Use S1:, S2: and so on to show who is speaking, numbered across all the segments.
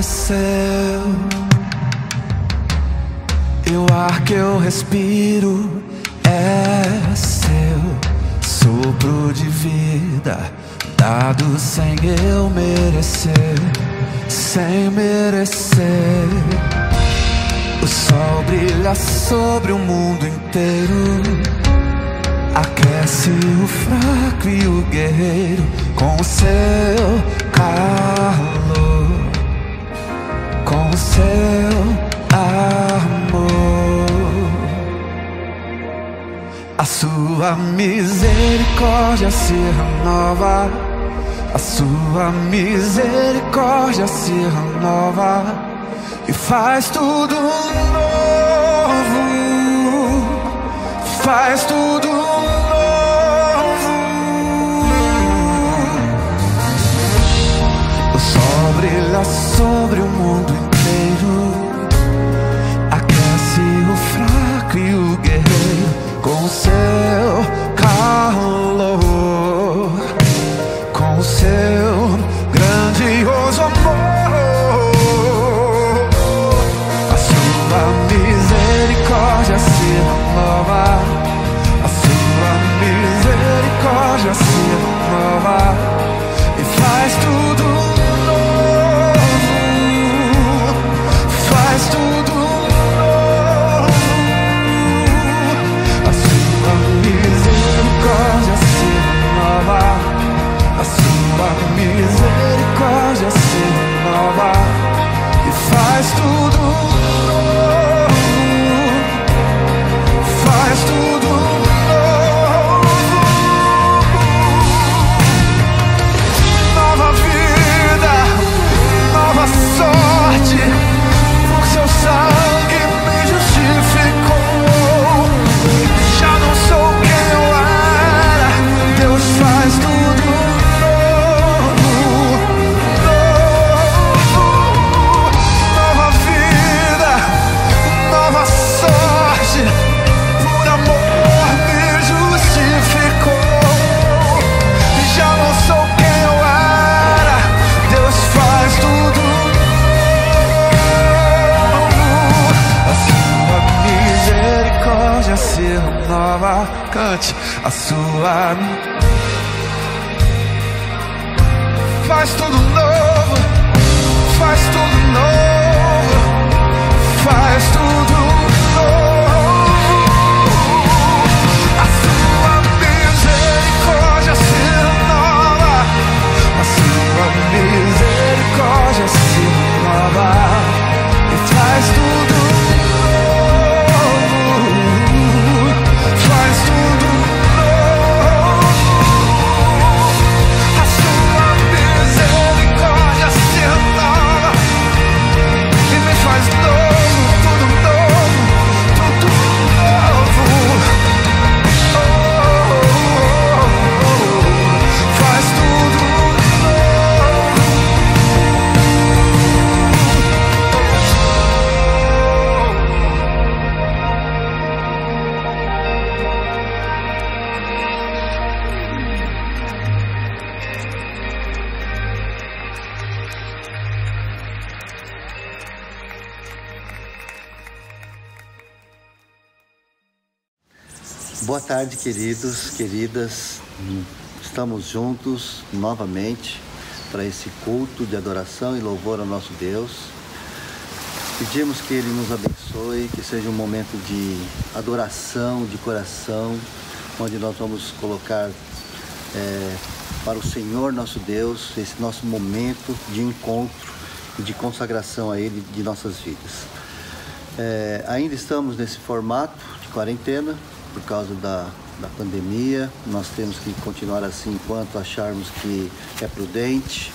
S1: seu, e o ar que eu respiro é seu. Sopro de vida dado sem eu merecer, sem merecer. O sol brilha sobre o mundo inteiro, aquece o fraco e o guerreiro com o seu calor, com o seu amor. A sua misericórdia se renova, a sua misericórdia se renova e faz tudo novo, faz tudo novo. O sol brilha sobre o mundo inteiro, aquece o fraco e o guerreiro com o seu calor, com o seu grandioso amor. A sua misericórdia se renova, a sua misericórdia se renova e faz tudo novo, faz tudo novo. A sua misericórdia se renova, a sua misericórdia se renova e faz tudo novo, faz tudo novo. Nova vida, nova sorte, o seu sangue me justificou. Já não sou quem eu era, Deus faz tudo novo, novo. Nova vida, nova sorte, por amor me justificou. Já não sou quem eu era, Deus faz tudo novo. A sua misericórdia se renova. Cante. A sua faz tudo novo, faz tudo novo, faz tudo novo. A sua misericórdia se renova, a sua misericórdia se renova e faz tudo novo, faz tudo novo. A sua misericórdia se renova e me faz novo, tudo novo, tudo novo. Oh, faz tudo
S2: Boa tarde, queridos, queridas. Estamos juntos novamente para esse culto de adoração e louvor ao nosso Deus. Pedimos que Ele nos abençoe, que seja um momento de adoração, de coração, onde nós vamos colocar para o Senhor nosso Deus esse nosso momento de encontro e de consagração a Ele de nossas vidas. Ainda estamos nesse formato de quarentena, por causa da pandemia. Nós temos que continuar assim enquanto acharmos que é prudente,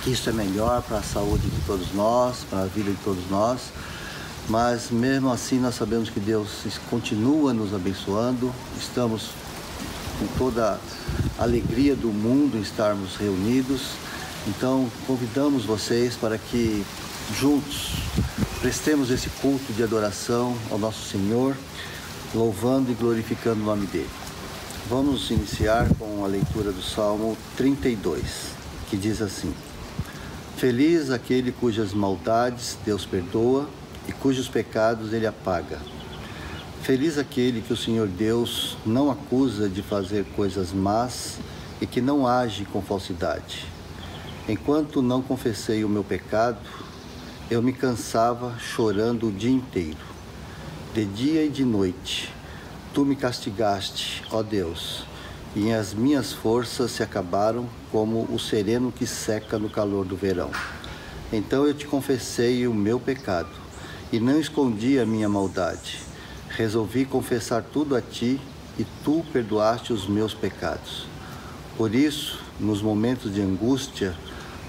S2: que isso é melhor para a saúde de todos nós, para a vida de todos nós. Mas mesmo assim nós sabemos que Deus continua nos abençoando. Estamos com toda a alegria do mundo em estarmos reunidos. Então convidamos vocês para que juntos prestemos esse culto de adoração ao nosso Senhor, louvando e glorificando o nome dele. Vamos iniciar com a leitura do Salmo 32, que diz assim: Feliz aquele cujas maldades Deus perdoa e cujos pecados Ele apaga. Feliz aquele que o Senhor Deus não acusa de fazer coisas más e que não age com falsidade. Enquanto não confessei o meu pecado, eu me cansava chorando o dia inteiro. De dia e de noite, Tu me castigaste, ó Deus, e as minhas forças se acabaram como o sereno que seca no calor do verão. Então eu te confessei o meu pecado e não escondi a minha maldade. Resolvi confessar tudo a Ti e Tu perdoaste os meus pecados. Por isso, nos momentos de angústia,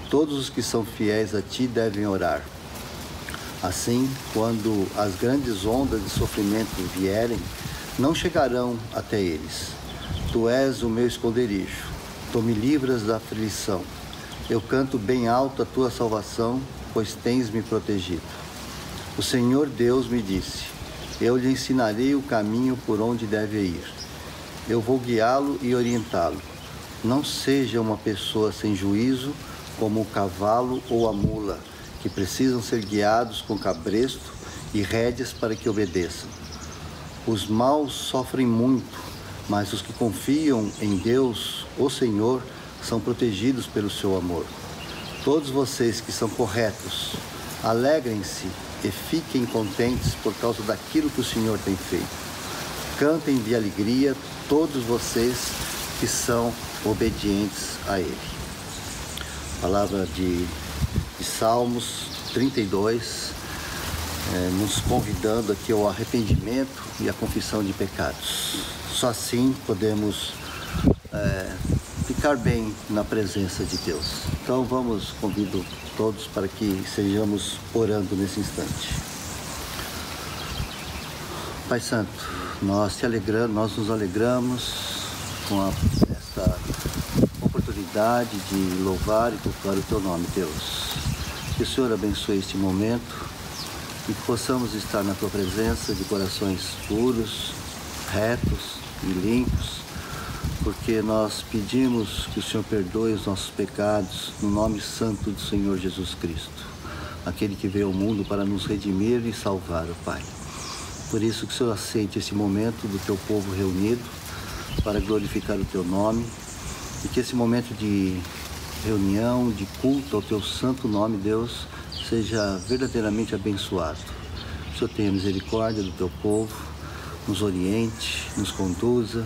S2: todos os que são fiéis a Ti devem orar. Assim, quando as grandes ondas de sofrimento vierem, não chegarão até eles. Tu és o meu esconderijo, Tu me livras da aflição. Eu canto bem alto a Tua salvação, pois tens me protegido. O Senhor Deus me disse: eu lhe ensinarei o caminho por onde deve ir. Eu vou guiá-lo e orientá-lo. Não seja uma pessoa sem juízo, como o cavalo ou a mula, que precisam ser guiados com cabresto e rédeas para que obedeçam. Os maus sofrem muito, mas os que confiam em Deus, o Senhor, são protegidos pelo seu amor. Todos vocês que são corretos, alegrem-se e fiquem contentes por causa daquilo que o Senhor tem feito. Cantem de alegria todos vocês que são obedientes a Ele. Palavra de Salmos 32, nos convidando aqui ao arrependimento e à confissão de pecados. Só assim podemos ficar bem na presença de Deus. Então convido todos para que sejamos orando nesse instante. Pai Santo, nós nos alegramos com esta oportunidade de louvar e cultuar o Teu nome, Deus. Que o Senhor abençoe este momento e que possamos estar na Tua presença de corações puros, retos e limpos, porque nós pedimos que o Senhor perdoe os nossos pecados no nome santo do Senhor Jesus Cristo, aquele que veio ao mundo para nos redimir e salvar, ó Pai. Por isso que o Senhor aceite esse momento do Teu povo reunido para glorificar o Teu nome e que esse momento de reunião, de culto ao Teu santo nome, Deus, seja verdadeiramente abençoado. Que o Senhor tenha misericórdia do Teu povo, nos oriente, nos conduza,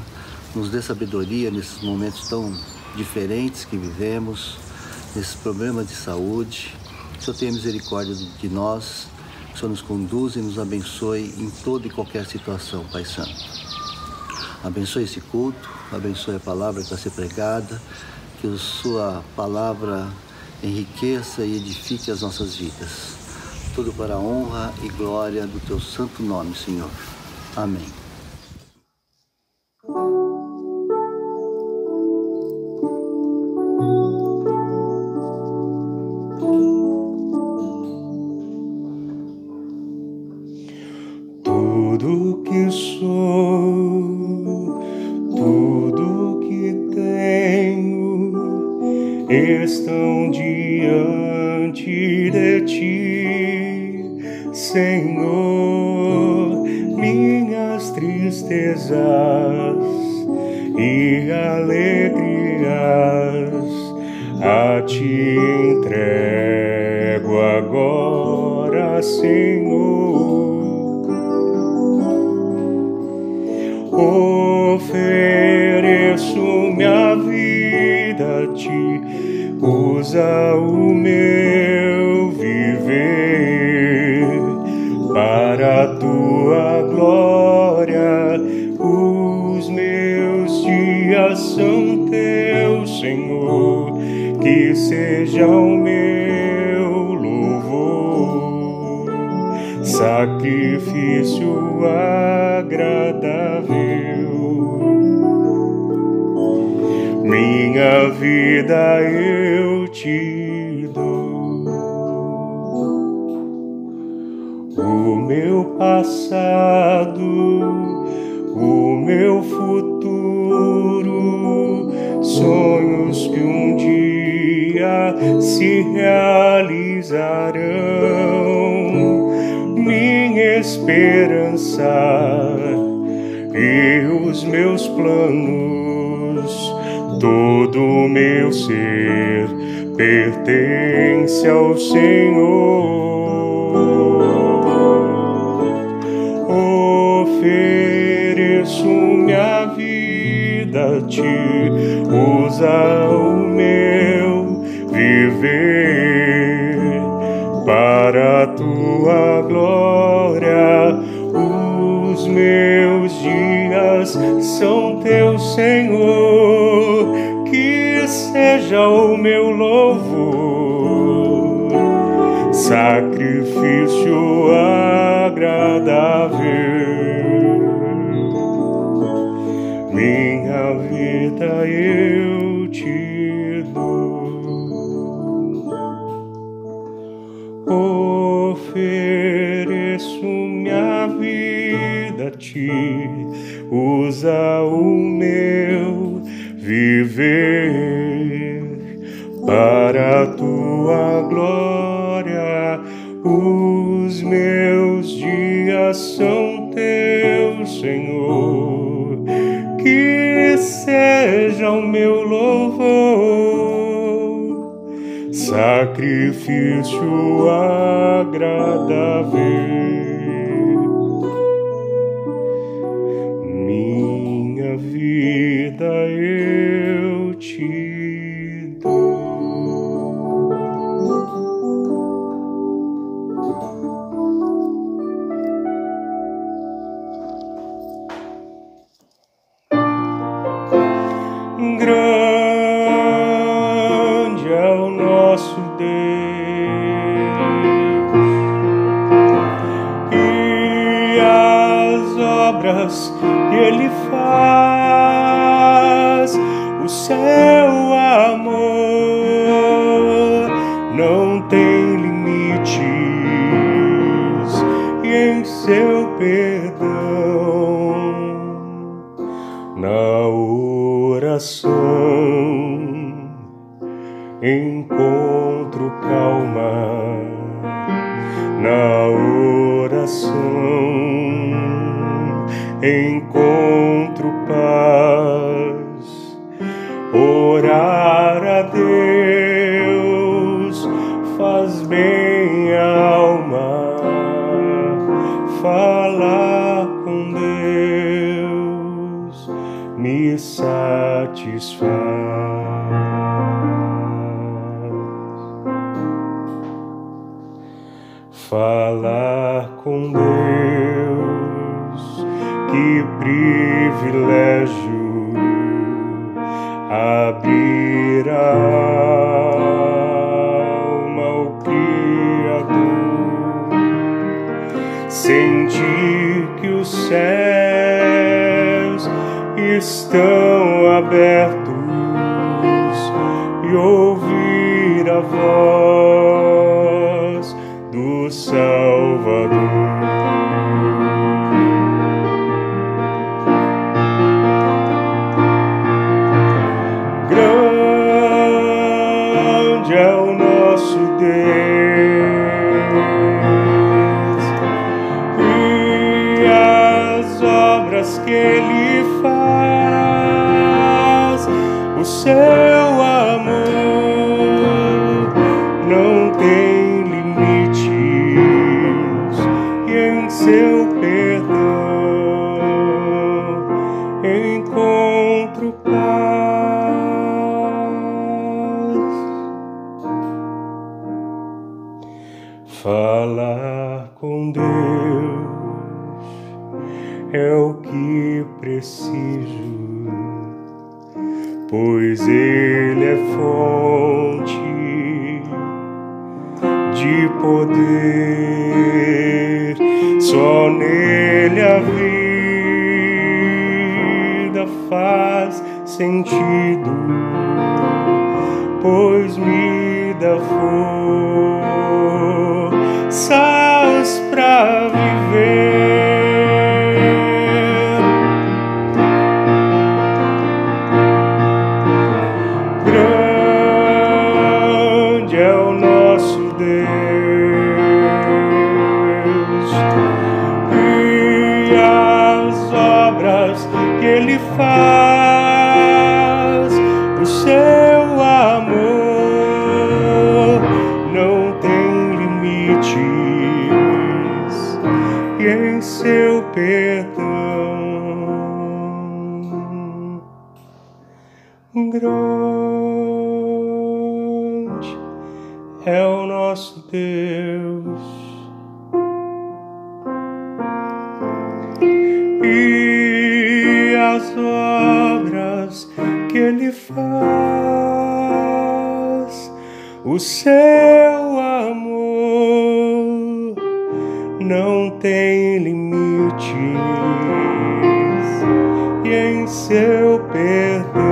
S2: nos dê sabedoria nesses momentos tão diferentes que vivemos, nesses problemas de saúde. Que o Senhor tenha misericórdia de nós, que o Senhor nos conduza e nos abençoe em toda e qualquer situação, Pai Santo. Abençoe esse culto, abençoe a palavra que vai ser pregada, que a Sua palavra enriqueça e edifique as nossas vidas. Tudo para a honra e glória do Teu santo nome, Senhor. Amém.
S3: Tudo que sou, tudo que tenho, estão diante de Ti, Senhor. Minhas tristezas e alegrias a Ti entrego agora, Senhor. Ofereço minha vida a Ti, usa o meu viver para a Tua glória. Os meus dias são Teus, Senhor, que seja o meu louvor, sacrifício agradável. Minha vida eu Te dou, o meu passado, o meu futuro, sonhos que um dia dia se realizarão. Minha esperança e os meus planos, todo o meu ser pertence ao Senhor. Ofereço minha vida a ti, usa o meu viver para a tua glória. Os meus dias são teu, Senhor, que seja o meu louvor sacrifício agradável. Minha vida eu te dou. Ofereço minha vida a ti, usa o meu viver para a tua glória. Os meus dias são teus, Senhor, que seja o meu louvor sacrifício agradável. Minha vida eu te dou. Grande é o nosso Deus, e as obras que Ele faz, o seu amor não tem limites, e em seu perdão na oração encontro calma, na oração encontro paz. Orar a Deus faz bem à alma, falar com Deus me satisfaz. Falar com Deus, que privilégio, abrir a alma ao Criador, sentir que os céus estão abertos e ouvir a voz do Salvador. Grande é o nosso Deus, e as obras que Ele faz, o seu amor não tem limites, e em seu perdão encontro paz. Falar com Deus é o que preciso, pois Ele é fonte de poder, só nele a vida faz sentido, pois me dá forças pra viver. faz. O seu amor não tem limites, e em seu perdão grande é o nosso Deus. E as obras que Ele faz, o seu amor não tem limites, e em seu perdão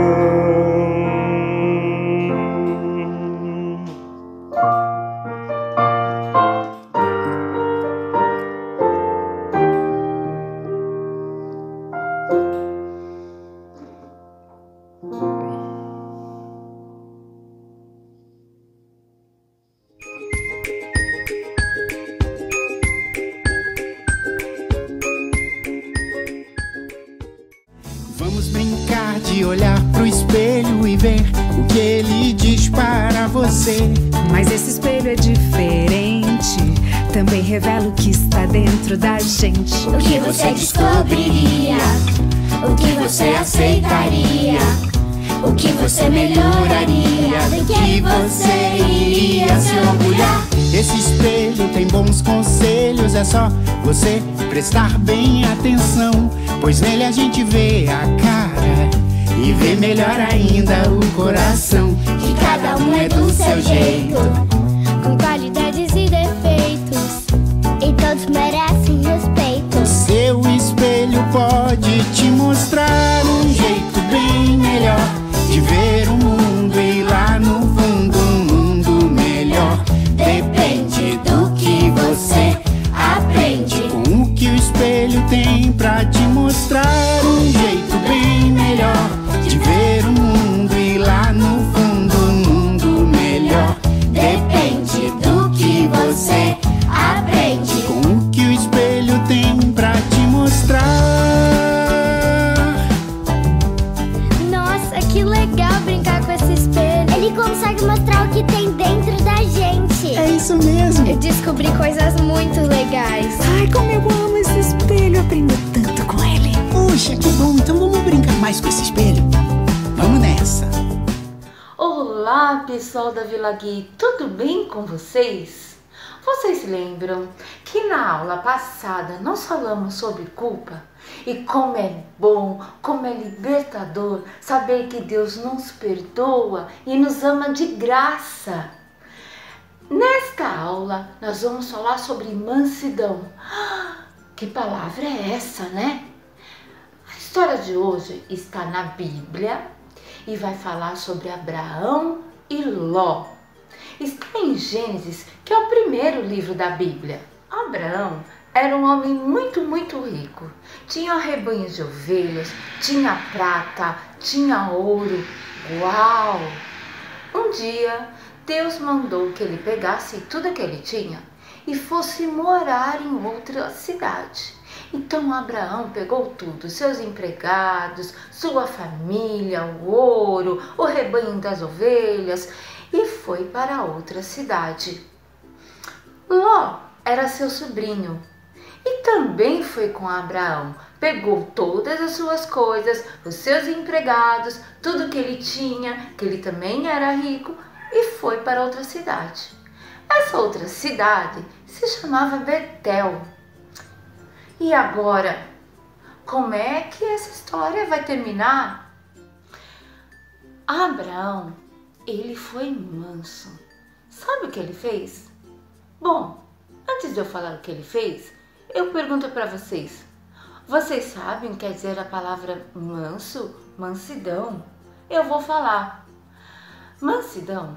S4: Vamos brincar de olhar pro espelho e ver o que ele diz para você.
S5: Mas esse espelho é diferente, também revela o que está dentro da gente.
S6: O que você descobriria? O que você aceitaria? O que você melhoraria? Do que você iria se orgulhar?
S4: Esse espelho tem bons conselhos, é só você prestar bem atenção, pois nele a gente vê a cara e vê melhor ainda o coração.
S6: Que cada um é do seu jeito, com qualidades e defeitos, e todos merecem respeito.
S4: O seu espelho pode te mostrar um jeito bem melhor de ver o mundo, e lá no fundo um mundo melhor.
S6: Depende do que você aprende.
S4: Com o que o espelho tem pra te mostrar um jeito bem melhor de ver o mundo, e lá no fundo um mundo melhor.
S6: Depende do que você aprende.
S4: Com o que o espelho tem pra te mostrar.
S6: Nossa, que legal brincar com esse espelho. Ele consegue mostrar o que tem dentro da gente.
S4: É isso mesmo.
S6: Eu descobri coisas muito legais.
S5: Ai, como eu amo esse espelho, eu aprendo tanto com ele.
S4: Puxa, que bom, então vamos brincar mais com esse espelho. Vamos nessa.
S7: Olá, pessoal da Vila Gui, tudo bem com vocês? Vocês lembram que na aula passada nós falamos sobre culpa? E como é bom, como é libertador saber que Deus nos perdoa e nos ama de graça. Nesta aula nós vamos falar sobre mansidão. Que palavra é essa, né? A história de hoje está na Bíblia e vai falar sobre Abraão e Ló. Está em Gênesis, que é o primeiro livro da Bíblia. Abraão era um homem muito rico. Tinha rebanhos de ovelhas, tinha prata, tinha ouro. Uau! Um dia, Deus mandou que ele pegasse tudo que ele tinha e fosse morar em outra cidade. Então Abraão pegou tudo, seus empregados, sua família, o ouro, o rebanho das ovelhas, e foi para outra cidade. Ló era seu sobrinho e também foi com Abraão. Pegou todas as suas coisas, os seus empregados, tudo que ele tinha, que ele também era rico, e foi para outra cidade. Essa outra cidade se chamava Betel. E agora, como é que essa história vai terminar? Abraão, ele foi manso. Sabe o que ele fez? Bom, antes de eu falar o que ele fez, eu pergunto para vocês. Vocês sabem o que quer dizer a palavra manso? Mansidão? Eu vou falar. Mansidão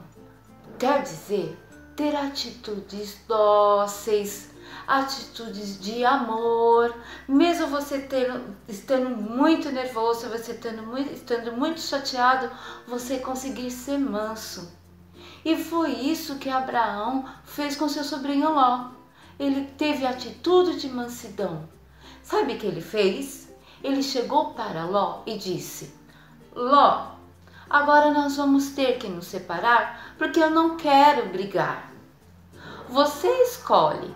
S7: quer dizer ter atitudes dóceis, atitudes de amor, mesmo você estando muito nervoso, você estando muito chateado, você conseguir ser manso. E foi isso que Abraão fez com seu sobrinho Ló. Ele teve atitude de mansidão. Sabe o que ele fez? ele chegou para Ló e disse: Ló, agora nós vamos ter que nos separar porque eu não quero brigar. Você escolhe,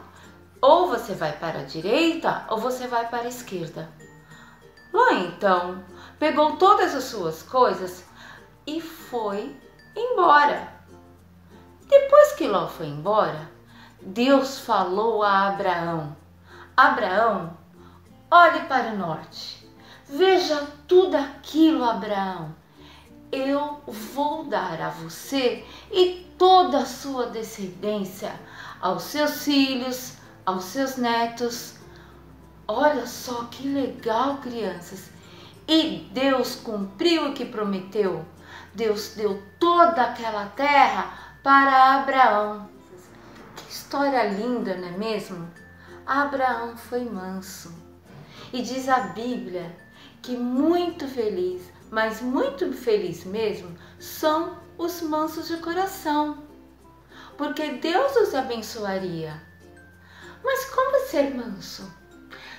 S7: ou você vai para a direita ou você vai para a esquerda. Ló então pegou todas as suas coisas e foi embora. Depois que Ló foi embora, Deus falou a Abraão: Abraão, olhe para o norte. Veja tudo aquilo, Abraão. Eu vou dar a você e toda a sua descendência, aos seus filhos, aos seus netos. Olha só que legal, crianças. E Deus cumpriu o que prometeu. Deus deu toda aquela terra para Abraão. Que história linda, não é mesmo? Abraão foi manso. E diz a Bíblia que muito feliz, mas muito feliz mesmo, são os mansos de coração, porque Deus os abençoaria. Mas como ser manso?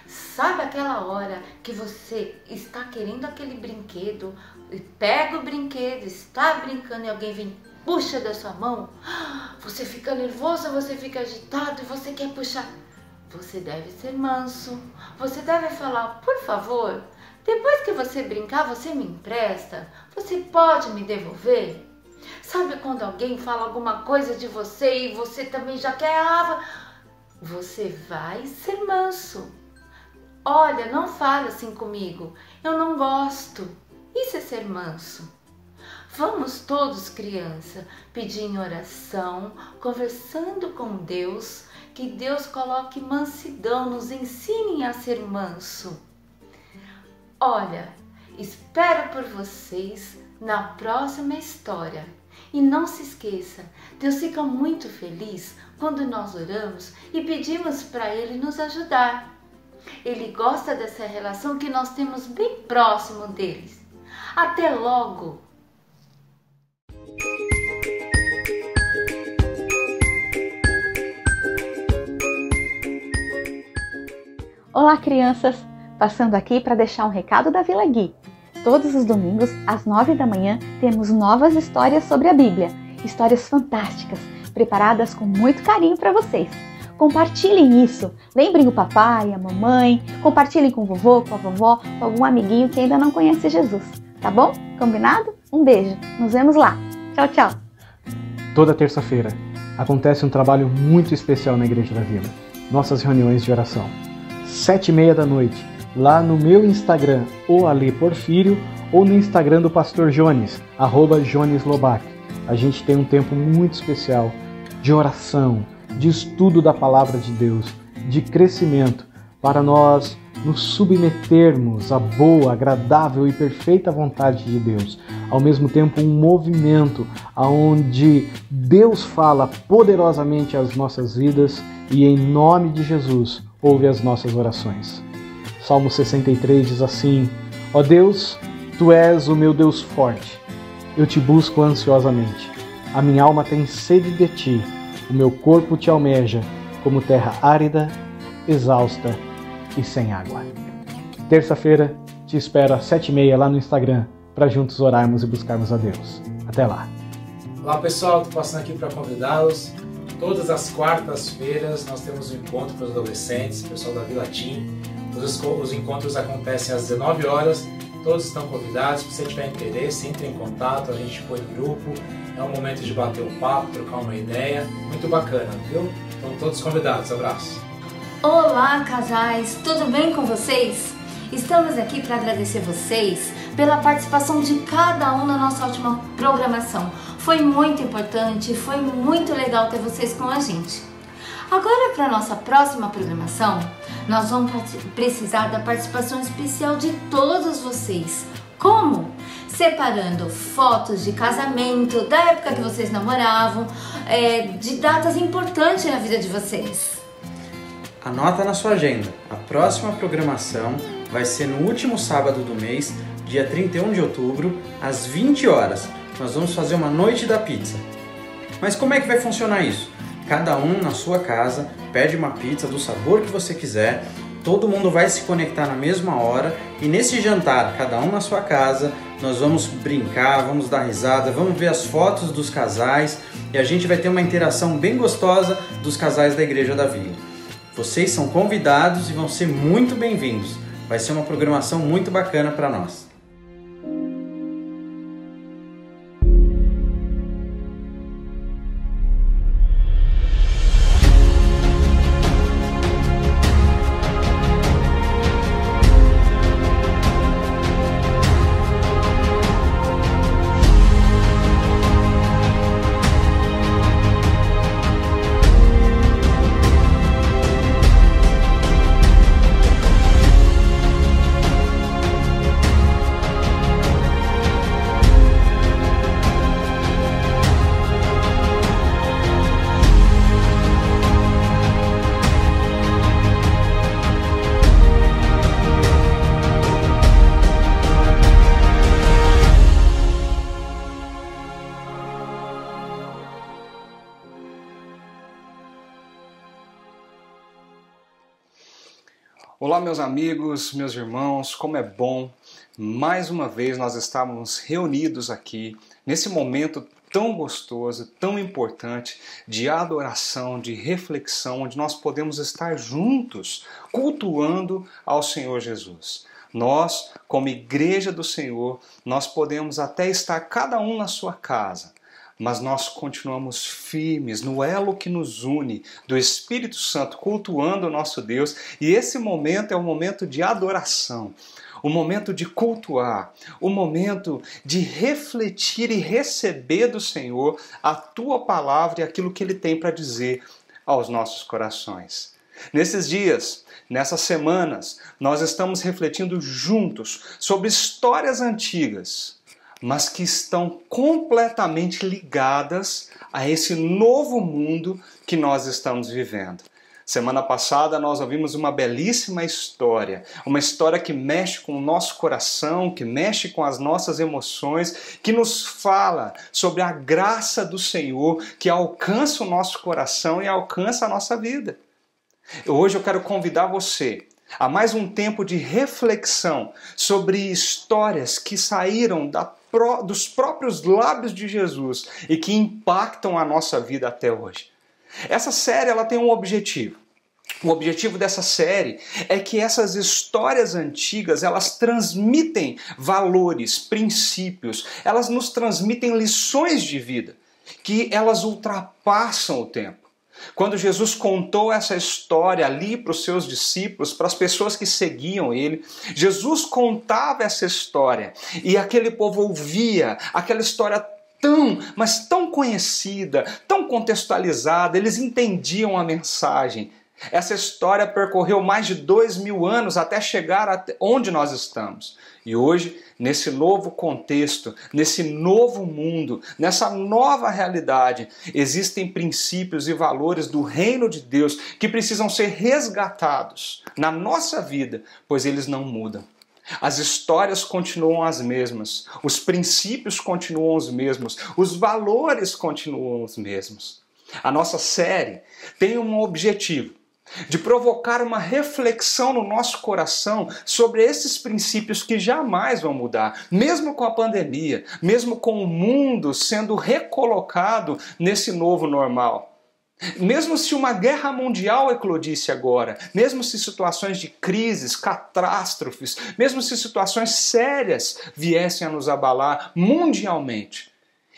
S7: Sabe aquela hora que você está querendo aquele brinquedo, e pega o brinquedo, está brincando e alguém vem, puxa da sua mão? Você fica nervoso, você fica agitado e você quer puxar. Você deve ser manso, você deve falar: por favor, depois que você brincar, você me empresta? Você pode me devolver? Sabe quando alguém fala alguma coisa de você e você também já quer? Você vai ser manso. Olha, não fala assim comigo, eu não gosto. Isso é ser manso. Vamos todos, criança, pedir em oração, conversando com Deus, que Deus coloque mansidão, nos ensine a ser manso. Olha, espero por vocês na próxima história. E não se esqueça, Deus fica muito feliz quando nós oramos e pedimos para Ele nos ajudar. Ele gosta dessa relação que nós temos bem próximo deles. Até logo!
S8: Olá, crianças! Passando aqui para deixar um recado da Vila Gui. Todos os domingos, às 9 da manhã, temos novas histórias sobre a Bíblia. Histórias fantásticas, preparadas com muito carinho para vocês. Compartilhem isso. Lembrem o papai, a mamãe. Compartilhem com o vovô, com a vovó, com algum amiguinho que ainda não conhece Jesus. Tá bom? Combinado? Um beijo. Nos vemos lá. Tchau, tchau.
S9: Toda terça-feira acontece um trabalho muito especial na Igreja da Vila. Nossas reuniões de oração. 7h30 da noite, lá no meu Instagram, o Ale Porfírio, ou no Instagram do Pastor Jones, @JonesLobac. A gente tem um tempo muito especial de oração, de estudo da Palavra de Deus, de crescimento, para nós nos submetermos à boa, agradável e perfeita vontade de Deus. Ao mesmo tempo, um movimento onde Deus fala poderosamente às nossas vidas e, em nome de Jesus, ouve as nossas orações. Salmo 63 diz assim: ó Deus, Tu és o meu Deus forte, eu te busco ansiosamente. A minha alma tem sede de Ti, o meu corpo Te almeja, como terra árida, exausta e sem água. Terça-feira, te espero às 7h30 lá no Instagram, para juntos orarmos e buscarmos a Deus. Até lá!
S10: Olá pessoal, estou passando aqui para convidá-los. Todas as quartas-feiras nós temos um encontro para os adolescentes, pessoal da Vila Tim. Os encontros acontecem às 19 horas, todos estão convidados. Se você tiver interesse, entre em contato, a gente põe no grupo. É um momento de bater um papo, trocar uma ideia, muito bacana, viu? Então todos convidados, abraço!
S11: Olá casais, tudo bem com vocês? Estamos aqui para agradecer vocês pela participação de cada um na nossa última programação. Foi muito importante, foi muito legal ter vocês com a gente. Agora, para a nossa próxima programação, nós vamos precisar da participação especial de todos vocês. Como? Separando fotos de casamento, da época que vocês namoravam, de datas importantes na vida de vocês.
S12: Anota na sua agenda, a próxima programação vai ser no último sábado do mês, dia 31 de outubro, às 20 horas. Nós vamos fazer uma noite da pizza. Mas como é que vai funcionar isso? Cada um na sua casa pede uma pizza do sabor que você quiser Todo mundo vai se conectar na mesma hora e nesse jantar, cada um na sua casa, nós vamos brincar, vamos dar risada, vamos ver as fotos dos casais e a gente vai ter uma interação bem gostosa dos casais da Igreja da Vila. Vocês são convidados e vão ser muito bem-vindos. Vai ser uma programação muito bacana para nós.
S13: Olá meus amigos, meus irmãos, como é bom mais uma vez nós estamos reunidos aqui nesse momento tão gostoso, tão importante de adoração, de reflexão, onde nós podemos estar juntos cultuando ao Senhor Jesus. Nós, como Igreja do Senhor, nós podemos até estar cada um na sua casa, mas nós continuamos firmes no elo que nos une do Espírito Santo, cultuando o nosso Deus. E esse momento é um momento de adoração, o momento de cultuar, o momento de refletir e receber do Senhor a Tua palavra e aquilo que Ele tem para dizer aos nossos corações. Nesses dias, nessas semanas, nós estamos refletindo juntos sobre histórias antigas, mas que estão completamente ligadas a esse novo mundo que nós estamos vivendo. Semana passada nós ouvimos uma belíssima história, uma história que mexe com o nosso coração, que mexe com as nossas emoções, que nos fala sobre a graça do Senhor que alcança o nosso coração e alcança a nossa vida. Hoje eu quero convidar você a mais um tempo de reflexão sobre histórias que saíram dos próprios lábios de Jesus e que impactam a nossa vida até hoje. Essa série ela tem um objetivo. O objetivo dessa série é que essas histórias antigas, elas transmitem valores, princípios, elas nos transmitem lições de vida, que elas ultrapassam o tempo. Quando Jesus contou essa história ali para os seus discípulos, para as pessoas que seguiam ele, Jesus contava essa história e aquele povo ouvia aquela história mas tão conhecida, tão contextualizada, eles entendiam a mensagem. Essa história percorreu mais de 2000 anos até chegar onde nós estamos. E hoje, nesse novo contexto, nesse novo mundo, nessa nova realidade, existem princípios e valores do reino de Deus que precisam ser resgatados na nossa vida, pois eles não mudam. As histórias continuam as mesmas, os princípios continuam os mesmos, os valores continuam os mesmos. A nossa série tem um objetivo: de provocar uma reflexão no nosso coração sobre esses princípios que jamais vão mudar, mesmo com a pandemia, mesmo com o mundo sendo recolocado nesse novo normal. Mesmo se uma guerra mundial eclodisse agora, mesmo se situações de crises, catástrofes, mesmo se situações sérias viessem a nos abalar mundialmente,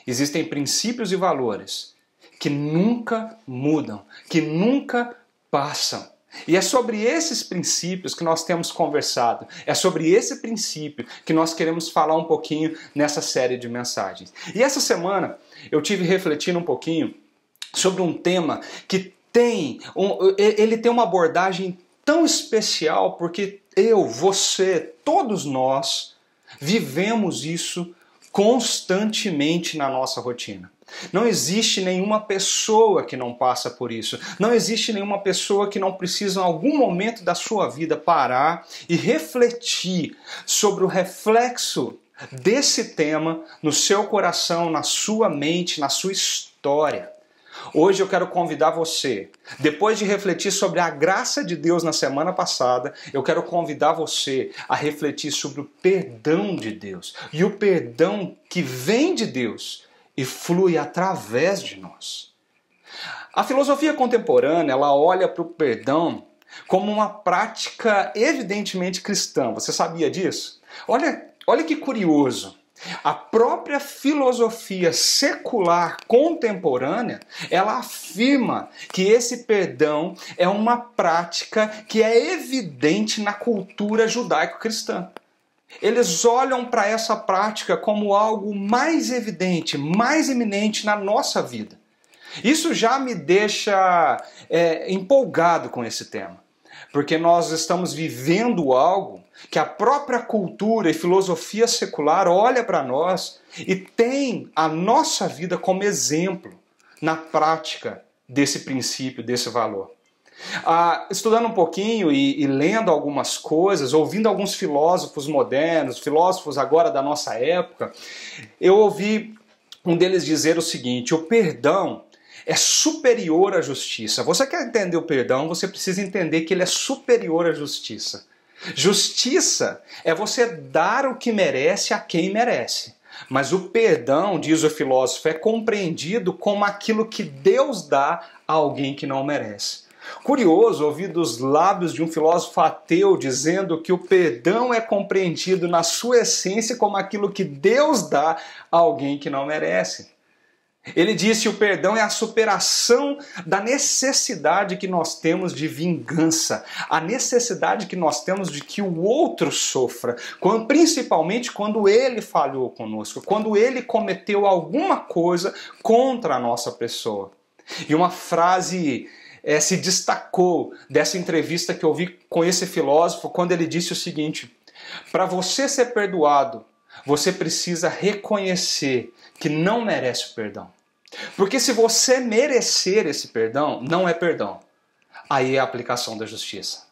S13: existem princípios e valores que nunca mudam, que nunca passam. E é sobre esses princípios que nós temos conversado. É sobre esse princípio que nós queremos falar um pouquinho nessa série de mensagens. E essa semana eu tive refletindo um pouquinho sobre um tema que ele tem uma abordagem tão especial porque eu, você, todos nós vivemos isso constantemente na nossa rotina. Não existe nenhuma pessoa que não passa por isso. Não existe nenhuma pessoa que não precisa em algum momento da sua vida parar e refletir sobre o reflexo desse tema no seu coração, na sua mente, na sua história. Hoje eu quero convidar você, depois de refletir sobre a graça de Deus na semana passada, eu quero convidar você a refletir sobre o perdão de Deus. E o perdão que vem de Deus e flui através de nós. A filosofia contemporânea, ela olha para o perdão como uma prática evidentemente cristã. Você sabia disso? Olha que curioso. A própria filosofia secular contemporânea, ela afirma que esse perdão é uma prática que é evidente na cultura judaico-cristã. Eles olham para essa prática como algo mais evidente, mais eminente na nossa vida. Isso já me deixa empolgado com esse tema, porque nós estamos vivendo algo que a própria cultura e filosofia secular olha para nós e tem a nossa vida como exemplo na prática desse princípio, desse valor. Estudando um pouquinho e lendo algumas coisas, ouvindo alguns filósofos modernos, filósofos agora da nossa época, eu ouvi um deles dizer o seguinte: o perdão é superior à justiça. Você quer entender o perdão, você precisa entender que ele é superior à justiça. Justiça é você dar o que merece a quem merece. Mas o perdão, diz o filósofo, é compreendido como aquilo que Deus dá a alguém que não merece. Curioso ouvir dos lábios de um filósofo ateu dizendo que o perdão é compreendido na sua essência como aquilo que Deus dá a alguém que não merece. Ele disse que o perdão é a superação da necessidade que nós temos de vingança, a necessidade que nós temos de que o outro sofra, principalmente quando ele falhou conosco, quando ele cometeu alguma coisa contra a nossa pessoa. E uma frase se destacou dessa entrevista que eu vi com esse filósofo, quando ele disse o seguinte: para você ser perdoado, você precisa reconhecer que não merece o perdão. Porque se você merecer esse perdão, não é perdão. Aí é a aplicação da justiça.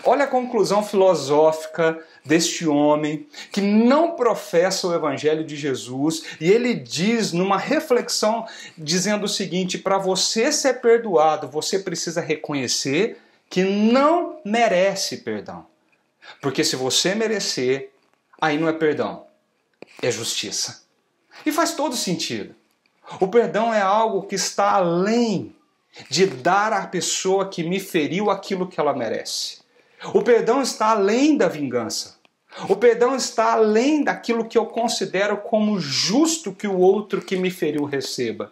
S13: Olha a conclusão filosófica deste homem que não professa o Evangelho de Jesus, e ele diz numa reflexão, dizendo o seguinte: para você ser perdoado, você precisa reconhecer que não merece perdão. Porque se você merecer, aí não é perdão, é justiça. E faz todo sentido. O perdão é algo que está além de dar à pessoa que me feriu aquilo que ela merece. O perdão está além da vingança. O perdão está além daquilo que eu considero como justo que o outro que me feriu receba.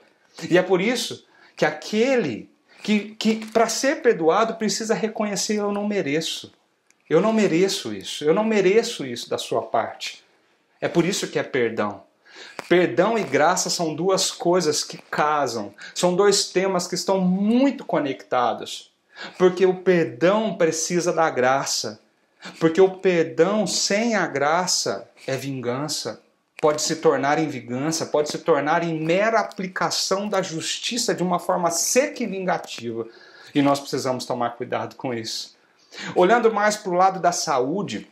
S13: E é por isso que aquele que para ser perdoado precisa reconhecer: eu não mereço. Eu não mereço isso. Eu não mereço isso da sua parte. É por isso que é perdão. Perdão e graça são duas coisas que casam. São dois temas que estão muito conectados. Porque o perdão precisa da graça. Porque o perdão sem a graça é vingança. Pode se tornar em vingança, pode se tornar em mera aplicação da justiça de uma forma seca e vingativa. E nós precisamos tomar cuidado com isso. Olhando mais para o lado da saúde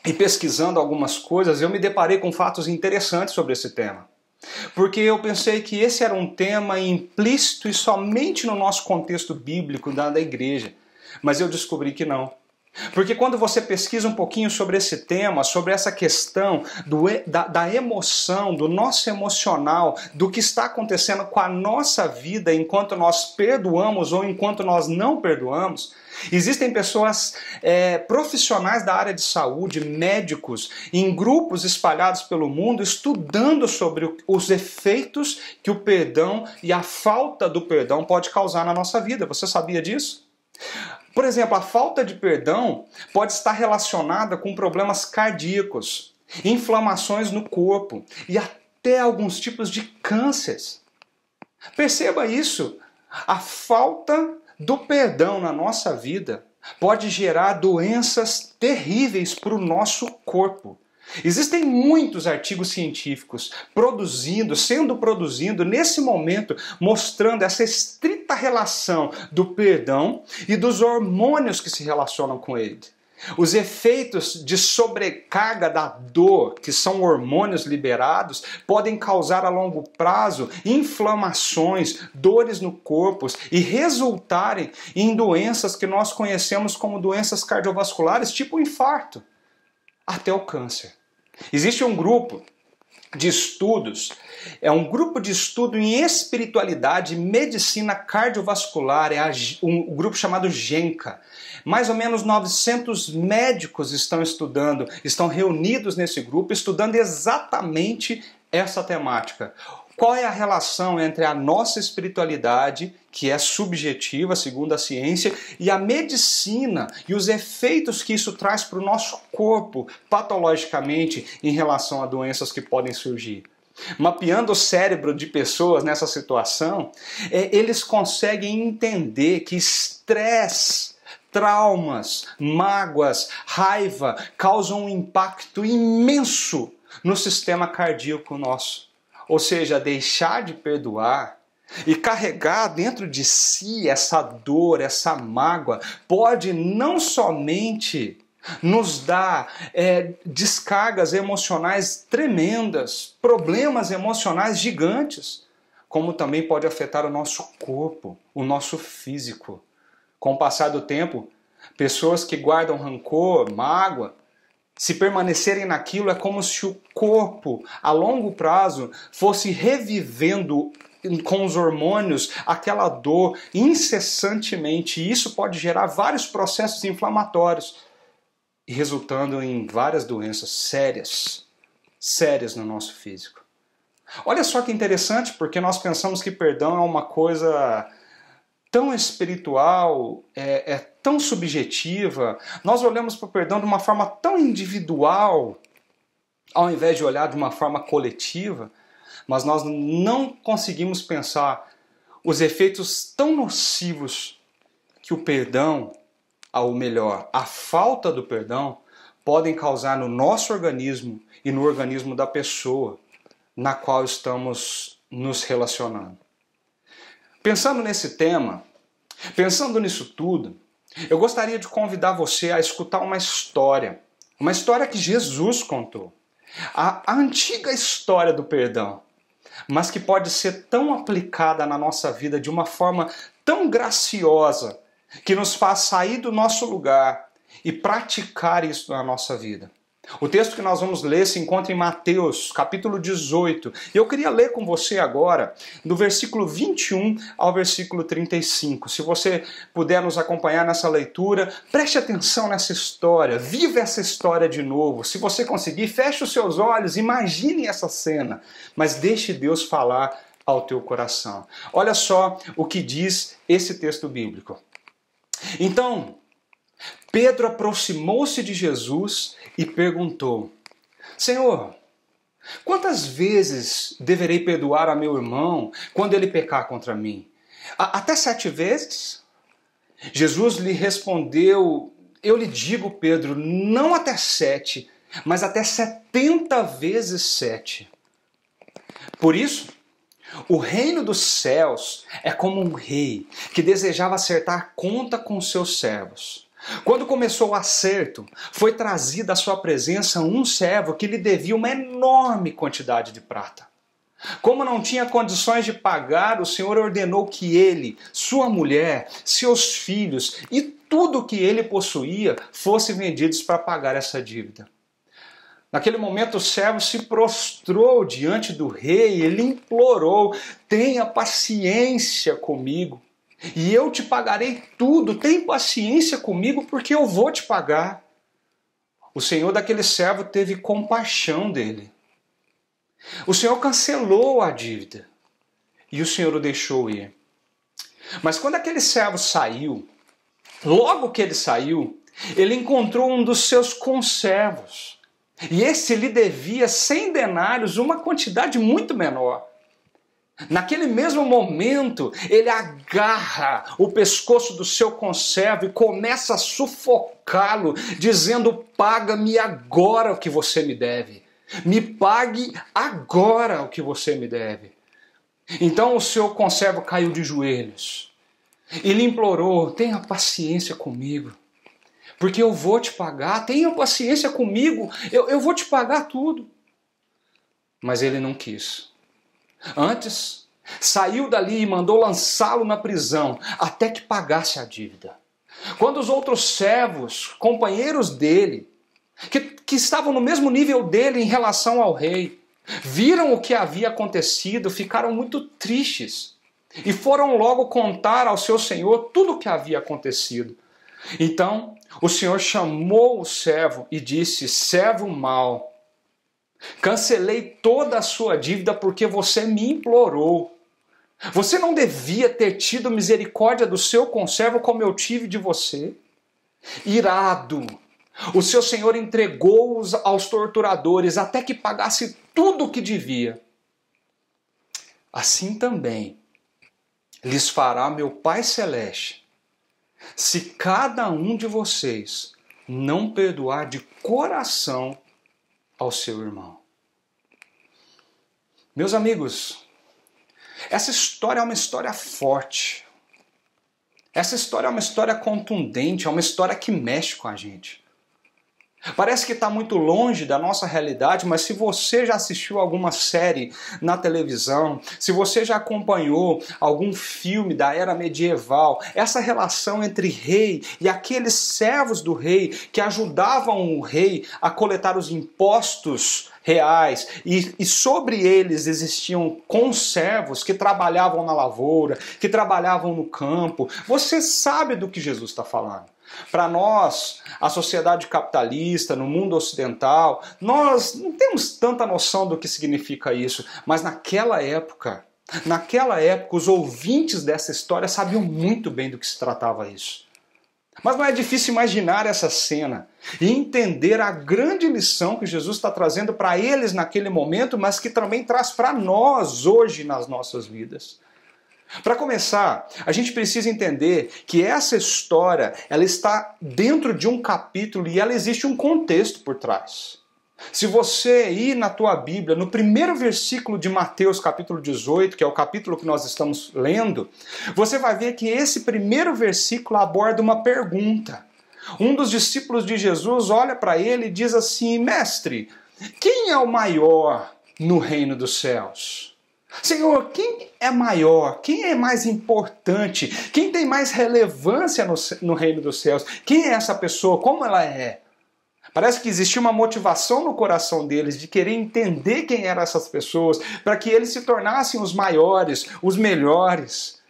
S13: e pesquisando algumas coisas, eu me deparei com fatos interessantes sobre esse tema. Porque eu pensei que esse era um tema implícito e somente no nosso contexto bíblico da igreja. Mas eu descobri que não. Porque quando você pesquisa um pouquinho sobre esse tema, sobre essa questão da emoção, do nosso emocional, do que está acontecendo com a nossa vida enquanto nós perdoamos ou enquanto nós não perdoamos, existem pessoas profissionais da área de saúde, médicos, em grupos espalhados pelo mundo, estudando sobre os efeitos que o perdão e a falta do perdão pode causar na nossa vida. Você sabia disso? Por exemplo, a falta de perdão pode estar relacionada com problemas cardíacos, inflamações no corpo e até alguns tipos de cânceres. Perceba isso. A falta do perdão na nossa vida pode gerar doenças terríveis para o nosso corpo. Existem muitos artigos científicos sendo produzidos nesse momento, mostrando essa estrita relação do perdão e dos hormônios que se relacionam com ele. Os efeitos de sobrecarga da dor, que são hormônios liberados, podem causar a longo prazo inflamações, dores no corpo e resultarem em doenças que nós conhecemos como doenças cardiovasculares, tipo o infarto, até o câncer. Existe um grupo de estudos, é um grupo de estudo em espiritualidade e medicina cardiovascular, é um grupo chamado GENCA. Mais ou menos 900 médicos estão estudando, estão reunidos nesse grupo, estudando exatamente essa temática. Qual é a relação entre a nossa espiritualidade, que é subjetiva, segundo a ciência, e a medicina e os efeitos que isso traz para o nosso corpo, patologicamente, em relação a doenças que podem surgir? Mapeando o cérebro de pessoas nessa situação, eles conseguem entender que estresse, traumas, mágoas, raiva causam um impacto imenso no sistema cardíaco nosso. Ou seja, deixar de perdoar e carregar dentro de si essa dor, essa mágoa, pode não somente nos dar descargas emocionais tremendas, problemas emocionais gigantes, como também pode afetar o nosso corpo, o nosso físico. Com o passar do tempo, pessoas que guardam rancor, mágoa, se permanecerem naquilo, é como se o corpo, a longo prazo, fosse revivendo com os hormônios aquela dor incessantemente. E isso pode gerar vários processos inflamatórios, e resultando em várias doenças sérias no nosso físico. Olha só que interessante, porque nós pensamos que perdão é uma coisa tão espiritual, tão subjetiva. Nós olhamos para o perdão de uma forma tão individual, ao invés de olhar de uma forma coletiva, mas nós não conseguimos pensar os efeitos tão nocivos que o perdão, ou melhor, a falta do perdão, podem causar no nosso organismo e no organismo da pessoa na qual estamos nos relacionando. Pensando nesse tema, pensando nisso tudo, eu gostaria de convidar você a escutar uma história que Jesus contou. A antiga história do perdão, mas que pode ser tão aplicada na nossa vida de uma forma tão graciosa, que nos faz sair do nosso lugar e praticar isso na nossa vida. O texto que nós vamos ler se encontra em Mateus, capítulo 18. E eu queria ler com você agora, do versículo 21 ao versículo 35. Se você puder nos acompanhar nessa leitura, preste atenção nessa história, viva essa história de novo. Se você conseguir, feche os seus olhos, imagine essa cena, mas deixe Deus falar ao teu coração. Olha só o que diz esse texto bíblico. Então, Pedro aproximou-se de Jesus e perguntou: Senhor, quantas vezes deverei perdoar a meu irmão quando ele pecar contra mim? Até 7 vezes? Jesus lhe respondeu: eu lhe digo, Pedro, não até 7, mas até 70 vezes 7. Por isso, o reino dos céus é como um rei que desejava acertar conta com seus servos. Quando começou o acerto, foi trazido à sua presença um servo que lhe devia uma enorme quantidade de prata. Como não tinha condições de pagar, o Senhor ordenou que ele, sua mulher, seus filhos e tudo o que ele possuía fossem vendidos para pagar essa dívida. Naquele momento o servo se prostrou diante do rei, ele implorou: tenha paciência comigo e eu te pagarei tudo, tem paciência comigo porque eu vou te pagar. O senhor daquele servo teve compaixão dele. O Senhor cancelou a dívida e o Senhor o deixou ir. Mas quando aquele servo saiu, logo que ele saiu, ele encontrou um dos seus conservos. E esse lhe devia 100 denários, uma quantidade muito menor. Naquele mesmo momento, ele agarra o pescoço do seu conservo e começa a sufocá-lo, dizendo: paga-me agora o que você me deve. Me pague agora o que você me deve. Então o seu conservo caiu de joelhos e lhe implorou: tenha paciência comigo, porque eu vou te pagar, tenha paciência comigo, eu vou te pagar tudo. Mas ele não quis. Antes, saiu dali e mandou lançá-lo na prisão, até que pagasse a dívida. Quando os outros servos, companheiros dele, que estavam no mesmo nível dele em relação ao rei, viram o que havia acontecido, ficaram muito tristes e foram logo contar ao seu senhor tudo o que havia acontecido. Então, o senhor chamou o servo e disse: servo mau, cancelei toda a sua dívida porque você me implorou. Você não devia ter tido misericórdia do seu conservo como eu tive de você? Irado, o seu senhor entregou-os aos torturadores até que pagasse tudo o que devia. Assim também lhes fará meu Pai Celeste, se cada um de vocês não perdoar de coração ao seu irmão. Meus amigos, essa história é uma história forte. Essa história é uma história contundente, é uma história que mexe com a gente. Parece que está muito longe da nossa realidade, mas se você já assistiu alguma série na televisão, se você já acompanhou algum filme da era medieval, essa relação entre rei e aqueles servos do rei que ajudavam o rei a coletar os impostos reais, e sobre eles existiam conservos que trabalhavam na lavoura, que trabalhavam no campo. Você sabe do que Jesus está falando. Para nós, a sociedade capitalista, no mundo ocidental, nós não temos tanta noção do que significa isso, mas naquela época, os ouvintes dessa história sabiam muito bem do que se tratava isso. Mas não é difícil imaginar essa cena e entender a grande lição que Jesus está trazendo para eles naquele momento, mas que também traz para nós hoje nas nossas vidas. Para começar, a gente precisa entender que essa história ela está dentro de um capítulo e ela existe um contexto por trás. Se você ir na tua Bíblia, no primeiro versículo de Mateus capítulo 18, que é o capítulo que nós estamos lendo, você vai ver que esse primeiro versículo aborda uma pergunta. Um dos discípulos de Jesus olha para ele e diz assim: mestre, quem é o maior no reino dos céus? Senhor, quem é maior? Quem é mais importante? Quem tem mais relevância no reino dos céus? Quem é essa pessoa? Como ela é? Parece que existia uma motivação no coração deles de querer entender quem eram essas pessoas, para que eles se tornassem os maiores, os melhores.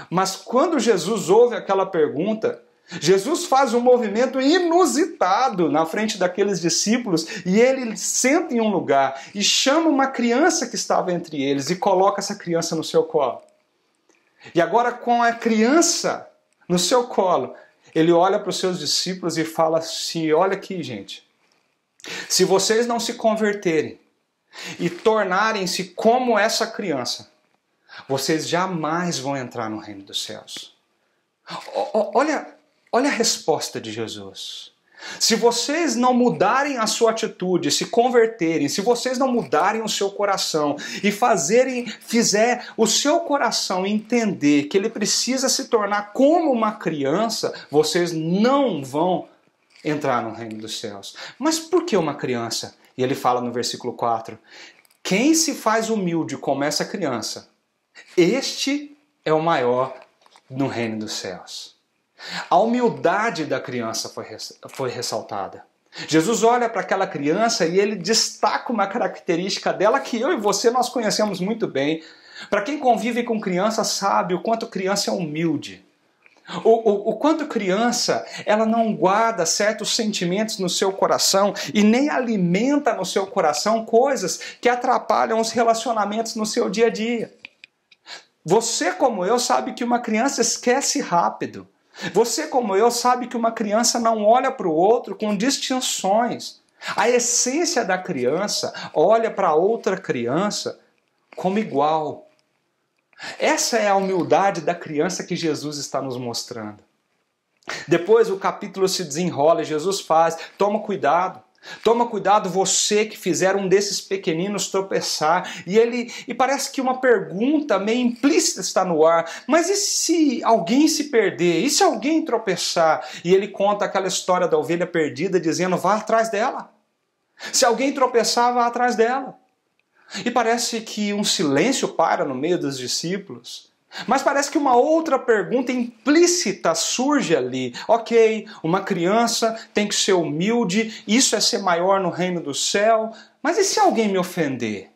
S13: Mas quando Jesus ouve aquela pergunta, Jesus faz um movimento inusitado na frente daqueles discípulos e ele senta em um lugar e chama uma criança que estava entre eles e coloca essa criança no seu colo. E agora, com a criança no seu colo, ele olha para os seus discípulos e fala assim: olha aqui, gente, se vocês não se converterem e tornarem-se como essa criança, vocês jamais vão entrar no reino dos céus. Olha a resposta de Jesus. Se vocês não mudarem a sua atitude, se converterem, se vocês não mudarem o seu coração e fizer o seu coração entender que ele precisa se tornar como uma criança, vocês não vão entrar no reino dos céus. Mas por que uma criança? E ele fala no versículo 4, quem se faz humilde como essa criança, este é o maior no reino dos céus. A humildade da criança foi ressaltada. Jesus olha para aquela criança e ele destaca uma característica dela que eu e você nós conhecemos muito bem. Para quem convive com criança sabe o quanto criança é humilde. O quanto criança ela não guarda certos sentimentos no seu coração e nem alimenta no seu coração coisas que atrapalham os relacionamentos no seu dia a dia. Você, como eu, sabe que uma criança esquece rápido. Você, como eu, sabe que uma criança não olha para o outro com distinções. A essência da criança olha para outra criança como igual. Essa é a humildade da criança que Jesus está nos mostrando. Depois o capítulo se desenrola e Jesus toma cuidado. Toma cuidado você que fizer um desses pequeninos tropeçar. E parece que uma pergunta meio implícita está no ar. Mas e se alguém se perder? E se alguém tropeçar? E ele conta aquela história da ovelha perdida dizendo, vá atrás dela. Se alguém tropeçar, vá atrás dela. E parece que um silêncio para no meio dos discípulos. Mas parece que uma outra pergunta implícita surge ali. Ok, uma criança tem que ser humilde, isso é ser maior no reino do céu, mas e se alguém me ofender?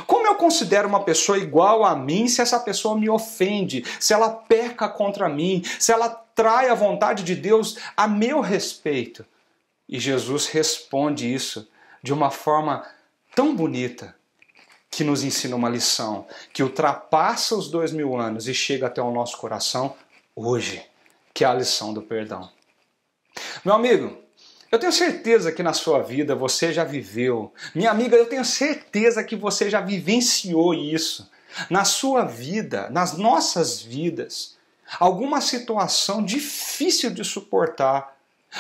S13: Como eu considero uma pessoa igual a mim se essa pessoa me ofende, se ela peca contra mim, se ela trai a vontade de Deus a meu respeito? E Jesus responde isso de uma forma tão bonita, que nos ensina uma lição que ultrapassa os 2000 anos e chega até o nosso coração hoje, que é a lição do perdão. Meu amigo, eu tenho certeza que na sua vida você já viveu. Minha amiga, eu tenho certeza que você já vivenciou isso. Na sua vida, nas nossas vidas, alguma situação difícil de suportar,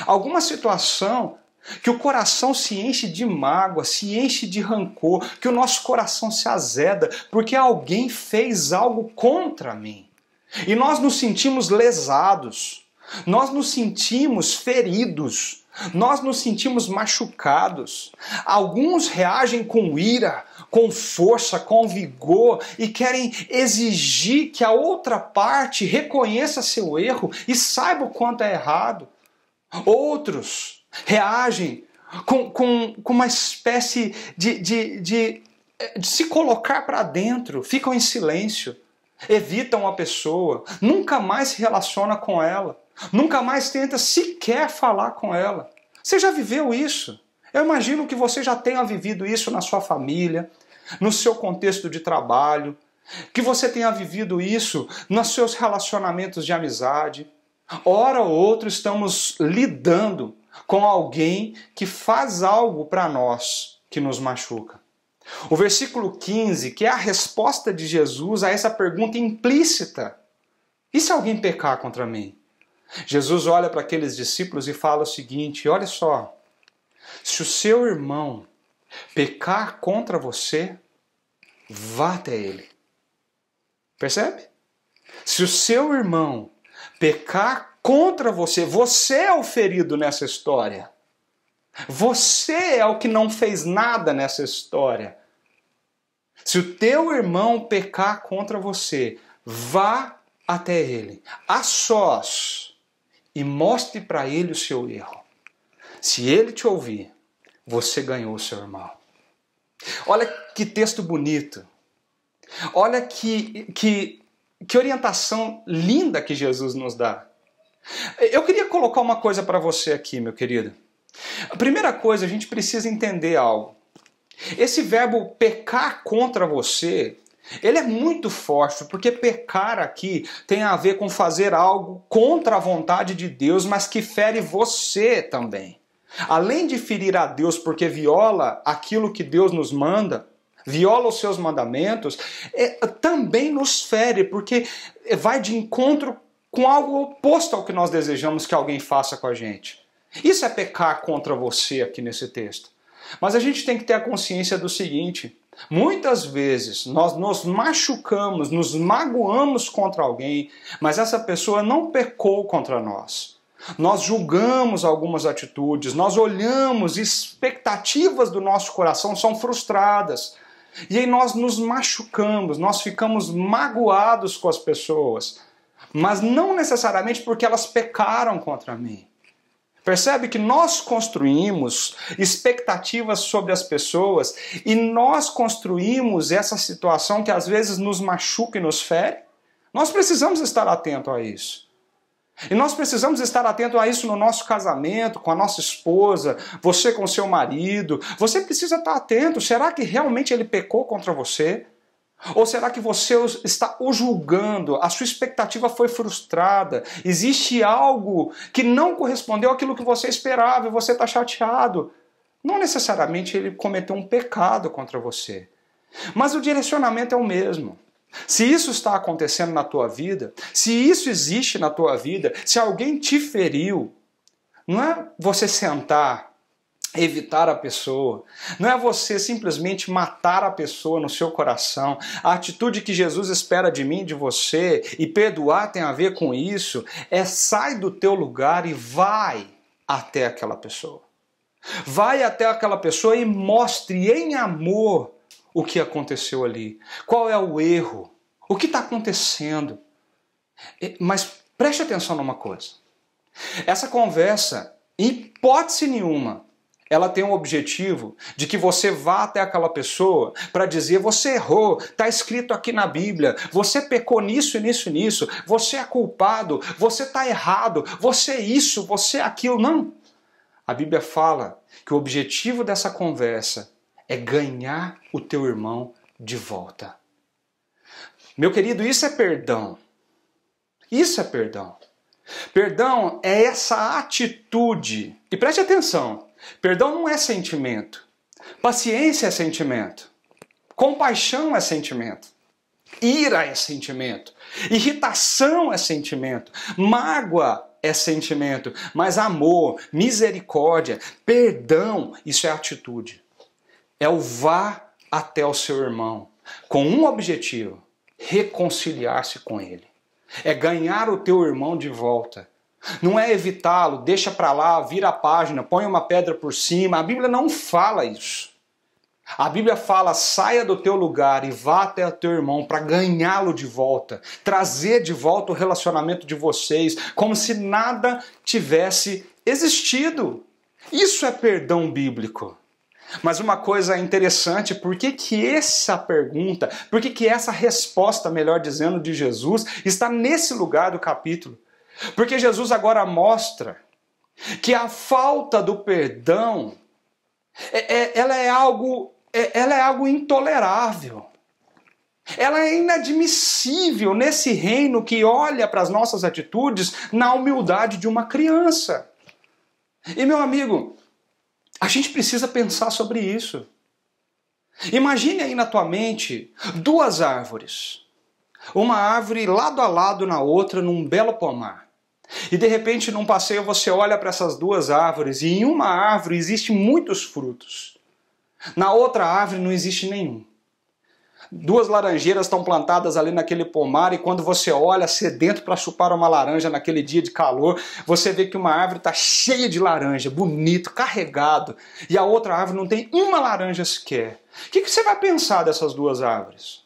S13: alguma situação que o coração se enche de mágoa, se enche de rancor, que o nosso coração se azeda, porque alguém fez algo contra mim. E nós nos sentimos lesados, nós nos sentimos feridos, nós nos sentimos machucados. Alguns reagem com ira, com força, com vigor e querem exigir que a outra parte reconheça seu erro e saiba o quanto é errado. Outros reagem com uma espécie de se colocar para dentro, ficam em silêncio, evitam a pessoa, nunca mais se relaciona com ela, nunca mais tenta sequer falar com ela. Você já viveu isso? Eu imagino que você já tenha vivido isso na sua família, no seu contexto de trabalho, que você tenha vivido isso nos seus relacionamentos de amizade. Ora ou outra estamos lidando com alguém que faz algo para nós que nos machuca. O versículo 15, que é a resposta de Jesus a essa pergunta implícita. E se alguém pecar contra mim? Jesus olha para aqueles discípulos e fala o seguinte, olha só, se o seu irmão pecar contra você, vá até ele. Percebe? Se o seu irmão pecar contra você, você é o ferido nessa história. Você é o que não fez nada nessa história. Se o teu irmão pecar contra você, vá até ele, a sós, e mostre para ele o seu erro. Se ele te ouvir, você ganhou o seu irmão. Olha que texto bonito. Olha que orientação linda que Jesus nos dá. Eu queria colocar uma coisa para você aqui, meu querido. A primeira coisa, a gente precisa entender algo. Esse verbo pecar contra você, ele é muito forte, porque pecar aqui tem a ver com fazer algo contra a vontade de Deus, mas que fere você também. Além de ferir a Deus porque viola aquilo que Deus nos manda, viola os seus mandamentos, também nos fere, porque vai de encontro com algo oposto ao que nós desejamos que alguém faça com a gente. Isso é pecar contra você aqui nesse texto. Mas a gente tem que ter a consciência do seguinte, muitas vezes nós nos machucamos, nos magoamos contra alguém, mas essa pessoa não pecou contra nós. Nós julgamos algumas atitudes, nós olhamos, expectativas do nosso coração são frustradas. E aí nós nos machucamos, nós ficamos magoados com as pessoas, mas não necessariamente porque elas pecaram contra mim. Percebe que nós construímos expectativas sobre as pessoas e nós construímos essa situação que às vezes nos machuca e nos fere? Nós precisamos estar atentos a isso. E nós precisamos estar atentos a isso no nosso casamento, com a nossa esposa, você com o seu marido. Você precisa estar atento. Será que realmente ele pecou contra você? Ou será que você está o julgando? A sua expectativa foi frustrada? Existe algo que não correspondeu àquilo que você esperava e você está chateado? Não necessariamente ele cometeu um pecado contra você. Mas o direcionamento é o mesmo. Se isso está acontecendo na tua vida, se isso existe na tua vida, se alguém te feriu, não é você sentar evitar a pessoa, não é você simplesmente matar a pessoa no seu coração. A atitude que Jesus espera de mim, de você, e perdoar tem a ver com isso, é sai do teu lugar e vai até aquela pessoa. Vai até aquela pessoa e mostre em amor o que aconteceu ali. Qual é o erro? O que está acontecendo? Mas preste atenção numa coisa. Essa conversa, em hipótese nenhuma, ela tem o objetivo de que você vá até aquela pessoa para dizer: você errou, está escrito aqui na Bíblia, você pecou nisso e nisso e nisso, você é culpado, você está errado, você é isso, você é aquilo. Não. A Bíblia fala que o objetivo dessa conversa é ganhar o teu irmão de volta. Meu querido, isso é perdão. Isso é perdão. Perdão é essa atitude. E preste atenção. Perdão não é sentimento. Paciência é sentimento. Compaixão é sentimento. Ira é sentimento. Irritação é sentimento. Mágoa é sentimento. Mas amor, misericórdia, perdão, isso é atitude. É o vá até o seu irmão com um objetivo: reconciliar-se com ele. É ganhar o teu irmão de volta. Não é evitá-lo, deixa para lá, vira a página, põe uma pedra por cima. A Bíblia não fala isso. A Bíblia fala: saia do teu lugar e vá até o teu irmão para ganhá-lo de volta, trazer de volta o relacionamento de vocês, como se nada tivesse existido. Isso é perdão bíblico. Mas uma coisa interessante, por que essa pergunta, por que essa resposta, melhor dizendo, de Jesus está nesse lugar do capítulo? Porque Jesus agora mostra que a falta do perdão, ela é algo intolerável. Ela é inadmissível nesse reino que olha para as nossas atitudes na humildade de uma criança. E meu amigo, a gente precisa pensar sobre isso. Imagine aí na tua mente duas árvores. Uma árvore lado a lado na outra num belo pomar. E de repente num passeio você olha para essas duas árvores e em uma árvore existem muitos frutos. Na outra árvore não existe nenhum. Duas laranjeiras estão plantadas ali naquele pomar e quando você olha sedento para chupar uma laranja naquele dia de calor, você vê que uma árvore está cheia de laranja, bonito, carregado, e a outra árvore não tem uma laranja sequer. O que você vai pensar dessas duas árvores?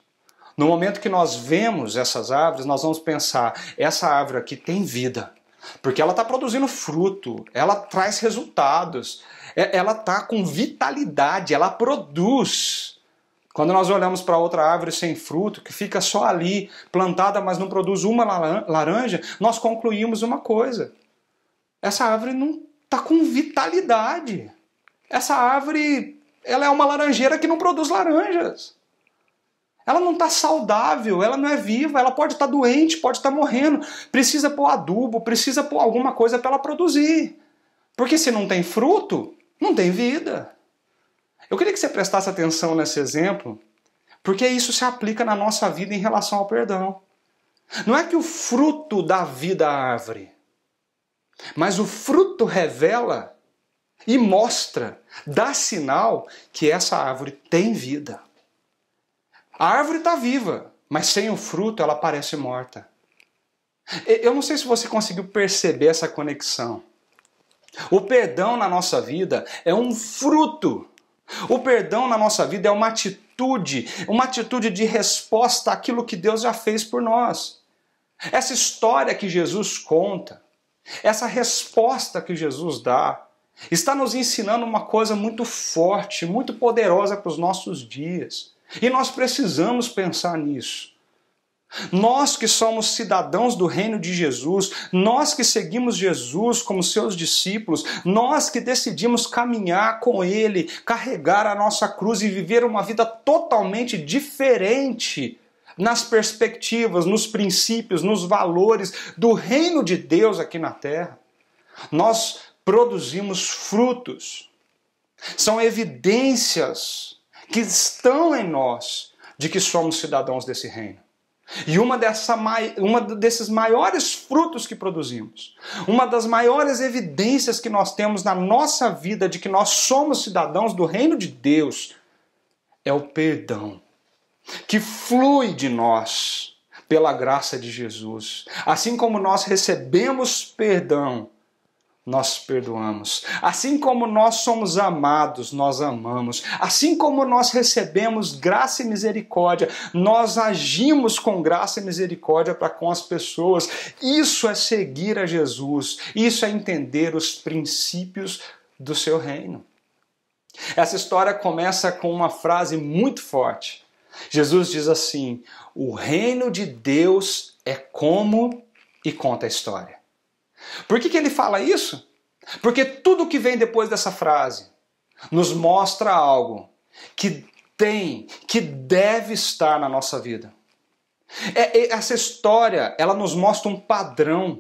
S13: No momento que nós vemos essas árvores, nós vamos pensar: essa árvore aqui tem vida, porque ela está produzindo fruto, ela traz resultados, ela está com vitalidade, ela produz. Quando nós olhamos para outra árvore sem fruto, que fica só ali, plantada, mas não produz uma laranja, nós concluímos uma coisa: essa árvore não está com vitalidade. Essa árvore, ela é uma laranjeira que não produz laranjas. Ela não está saudável, ela não é viva, ela pode estar doente, pode estar morrendo. Precisa pôr adubo, precisa pôr alguma coisa para ela produzir. Porque se não tem fruto, não tem vida. Eu queria que você prestasse atenção nesse exemplo, porque isso se aplica na nossa vida em relação ao perdão. Não é que o fruto dá vida à árvore, mas o fruto revela e mostra, dá sinal que essa árvore tem vida. A árvore está viva, mas sem o fruto ela parece morta. Eu não sei se você conseguiu perceber essa conexão. O perdão na nossa vida é um fruto. O perdão na nossa vida é uma atitude de resposta àquilo que Deus já fez por nós. Essa história que Jesus conta, essa resposta que Jesus dá, está nos ensinando uma coisa muito forte, muito poderosa para os nossos dias. E nós precisamos pensar nisso. Nós que somos cidadãos do reino de Jesus, nós que seguimos Jesus como seus discípulos, nós que decidimos caminhar com Ele, carregar a nossa cruz e viver uma vida totalmente diferente nas perspectivas, nos princípios, nos valores do reino de Deus aqui na terra. Nós produzimos frutos. São evidências que estão em nós de que somos cidadãos desse reino. E uma desses maiores frutos que produzimos, uma das maiores evidências que nós temos na nossa vida de que nós somos cidadãos do reino de Deus, é o perdão, que flui de nós pela graça de Jesus. Assim como nós recebemos perdão, nós perdoamos. Assim como nós somos amados, nós amamos. Assim como nós recebemos graça e misericórdia, nós agimos com graça e misericórdia para com as pessoas. Isso é seguir a Jesus. Isso é entender os princípios do seu reino. Essa história começa com uma frase muito forte. Jesus diz assim: o reino de Deus é como, e conta a história. Por que ele fala isso? Porque tudo que vem depois dessa frase nos mostra algo que deve estar na nossa vida. Essa história, ela nos mostra um padrão.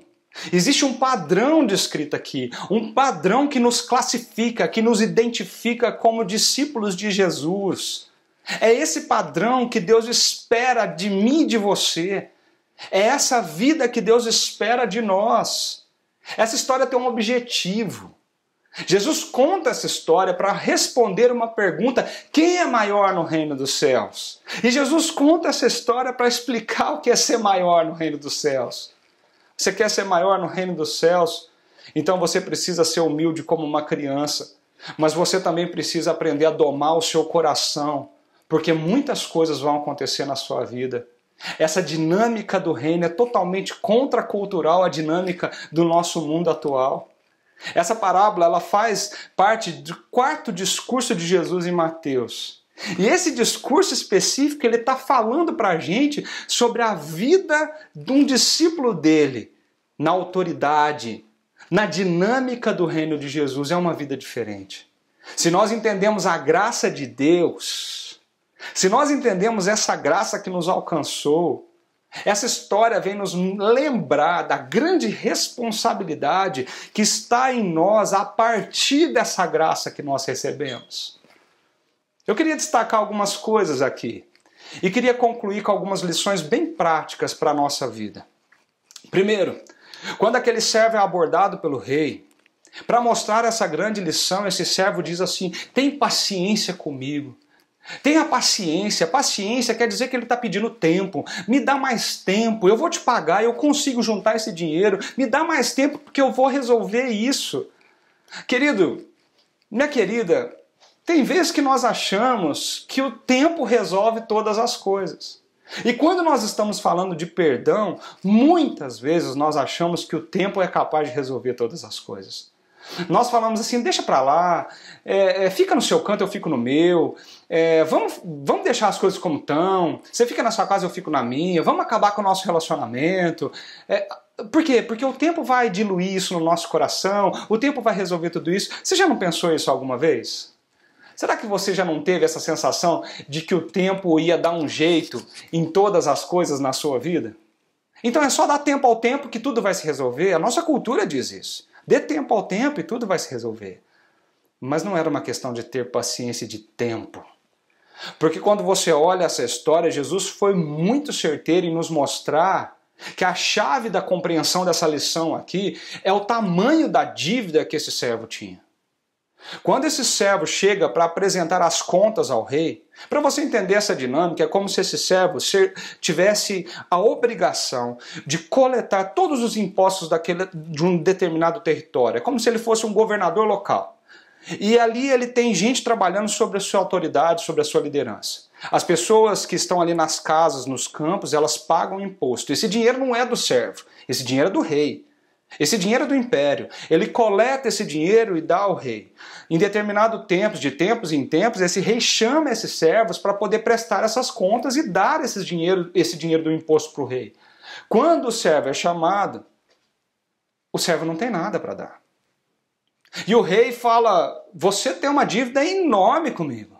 S13: Existe um padrão descrito aqui, um padrão que nos classifica, que nos identifica como discípulos de Jesus. É esse padrão que Deus espera de mim e de você. É essa vida que Deus espera de nós. Essa história tem um objetivo. Jesus conta essa história para responder uma pergunta: quem é maior no reino dos céus? E Jesus conta essa história para explicar o que é ser maior no reino dos céus. Você quer ser maior no reino dos céus? Então você precisa ser humilde como uma criança. Mas você também precisa aprender a domar o seu coração, porque muitas coisas vão acontecer na sua vida. Essa dinâmica do reino é totalmente contracultural à dinâmica do nosso mundo atual. Essa parábola, ela faz parte do quarto discurso de Jesus em Mateus. E esse discurso específico, ele está falando para a gente sobre a vida de um discípulo dele, na autoridade, na dinâmica do reino de Jesus. É uma vida diferente. Se nós entendemos a graça de Deus, se nós entendemos essa graça que nos alcançou, essa história vem nos lembrar da grande responsabilidade que está em nós a partir dessa graça que nós recebemos. Eu queria destacar algumas coisas aqui e queria concluir com algumas lições bem práticas para a nossa vida. Primeiro, quando aquele servo é abordado pelo rei, para mostrar essa grande lição, esse servo diz assim: tem paciência comigo. Tenha paciência. Paciência quer dizer que ele está pedindo tempo. Me dá mais tempo, eu vou te pagar, eu consigo juntar esse dinheiro. Me dá mais tempo porque eu vou resolver isso. Querido, minha querida, tem vezes que nós achamos que o tempo resolve todas as coisas. E quando nós estamos falando de perdão, muitas vezes nós achamos que o tempo é capaz de resolver todas as coisas. Nós falamos assim: deixa pra lá, fica no seu canto, eu fico no meu, vamos deixar as coisas como estão, você fica na sua casa, eu fico na minha, vamos acabar com o nosso relacionamento. Por quê? Porque o tempo vai diluir isso no nosso coração, o tempo vai resolver tudo isso. Você já não pensou isso alguma vez? Será que você já não teve essa sensação de que o tempo ia dar um jeito em todas as coisas na sua vida? Então é só dar tempo ao tempo que tudo vai se resolver. A nossa cultura diz isso. Dê tempo ao tempo e tudo vai se resolver. Mas não era uma questão de ter paciência de tempo. Porque quando você olha essa história, Jesus foi muito certeiro em nos mostrar que a chave da compreensão dessa lição aqui é o tamanho da dívida que esse servo tinha. Quando esse servo chega para apresentar as contas ao rei, para você entender essa dinâmica, é como se esse servo tivesse a obrigação de coletar todos os impostos de um determinado território. É como se ele fosse um governador local. E ali ele tem gente trabalhando sobre a sua autoridade, sobre a sua liderança. As pessoas que estão ali nas casas, nos campos, elas pagam imposto. Esse dinheiro não é do servo, esse dinheiro é do rei. Esse dinheiro é do império. Ele coleta esse dinheiro e dá ao rei. Em determinado tempo, de tempos em tempos, esse rei chama esses servos para poder prestar essas contas e dar esse dinheiro do imposto para o rei. Quando o servo é chamado, o servo não tem nada para dar. E o rei fala: você tem uma dívida enorme comigo.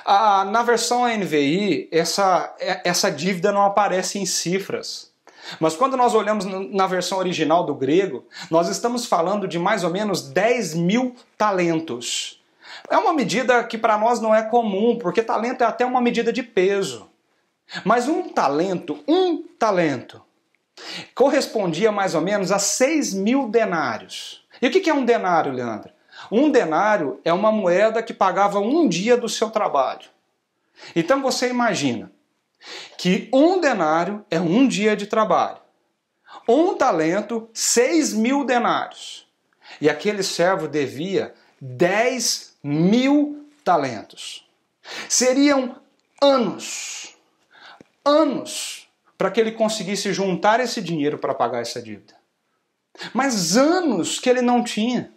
S13: Na versão NVI, essa dívida não aparece em cifras. Mas quando nós olhamos na versão original do grego, nós estamos falando de mais ou menos 10 mil talentos. É uma medida que para nós não é comum, porque talento é até uma medida de peso. Mas um talento, correspondia mais ou menos a 6.000 denários. E o que é um denário, Leandro? Um denário é uma moeda que pagava um dia do seu trabalho. Então você imagina que um denário é um dia de trabalho. Um talento, 6.000 denários. E aquele servo devia 10.000 talentos. Seriam anos para que ele conseguisse juntar esse dinheiro para pagar essa dívida. Mas anos que ele não tinha.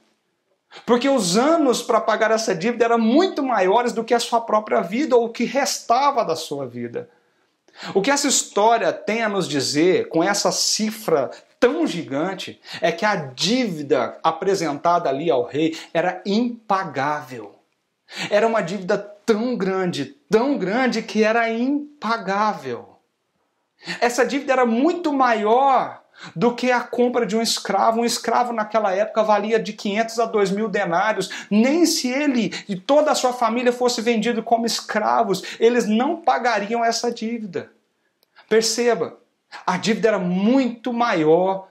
S13: Porque os anos para pagar essa dívida eram muito maiores do que a sua própria vida ou o que restava da sua vida. O que essa história tem a nos dizer com essa cifra tão gigante é que a dívida apresentada ali ao rei era impagável. Era uma dívida tão grande que era impagável. Essa dívida era muito maior do que a compra de um escravo. Um escravo naquela época valia de 500 a 2.000 denários. Nem se ele e toda a sua família fosse vendido como escravos, eles não pagariam essa dívida. Perceba, a dívida era muito maior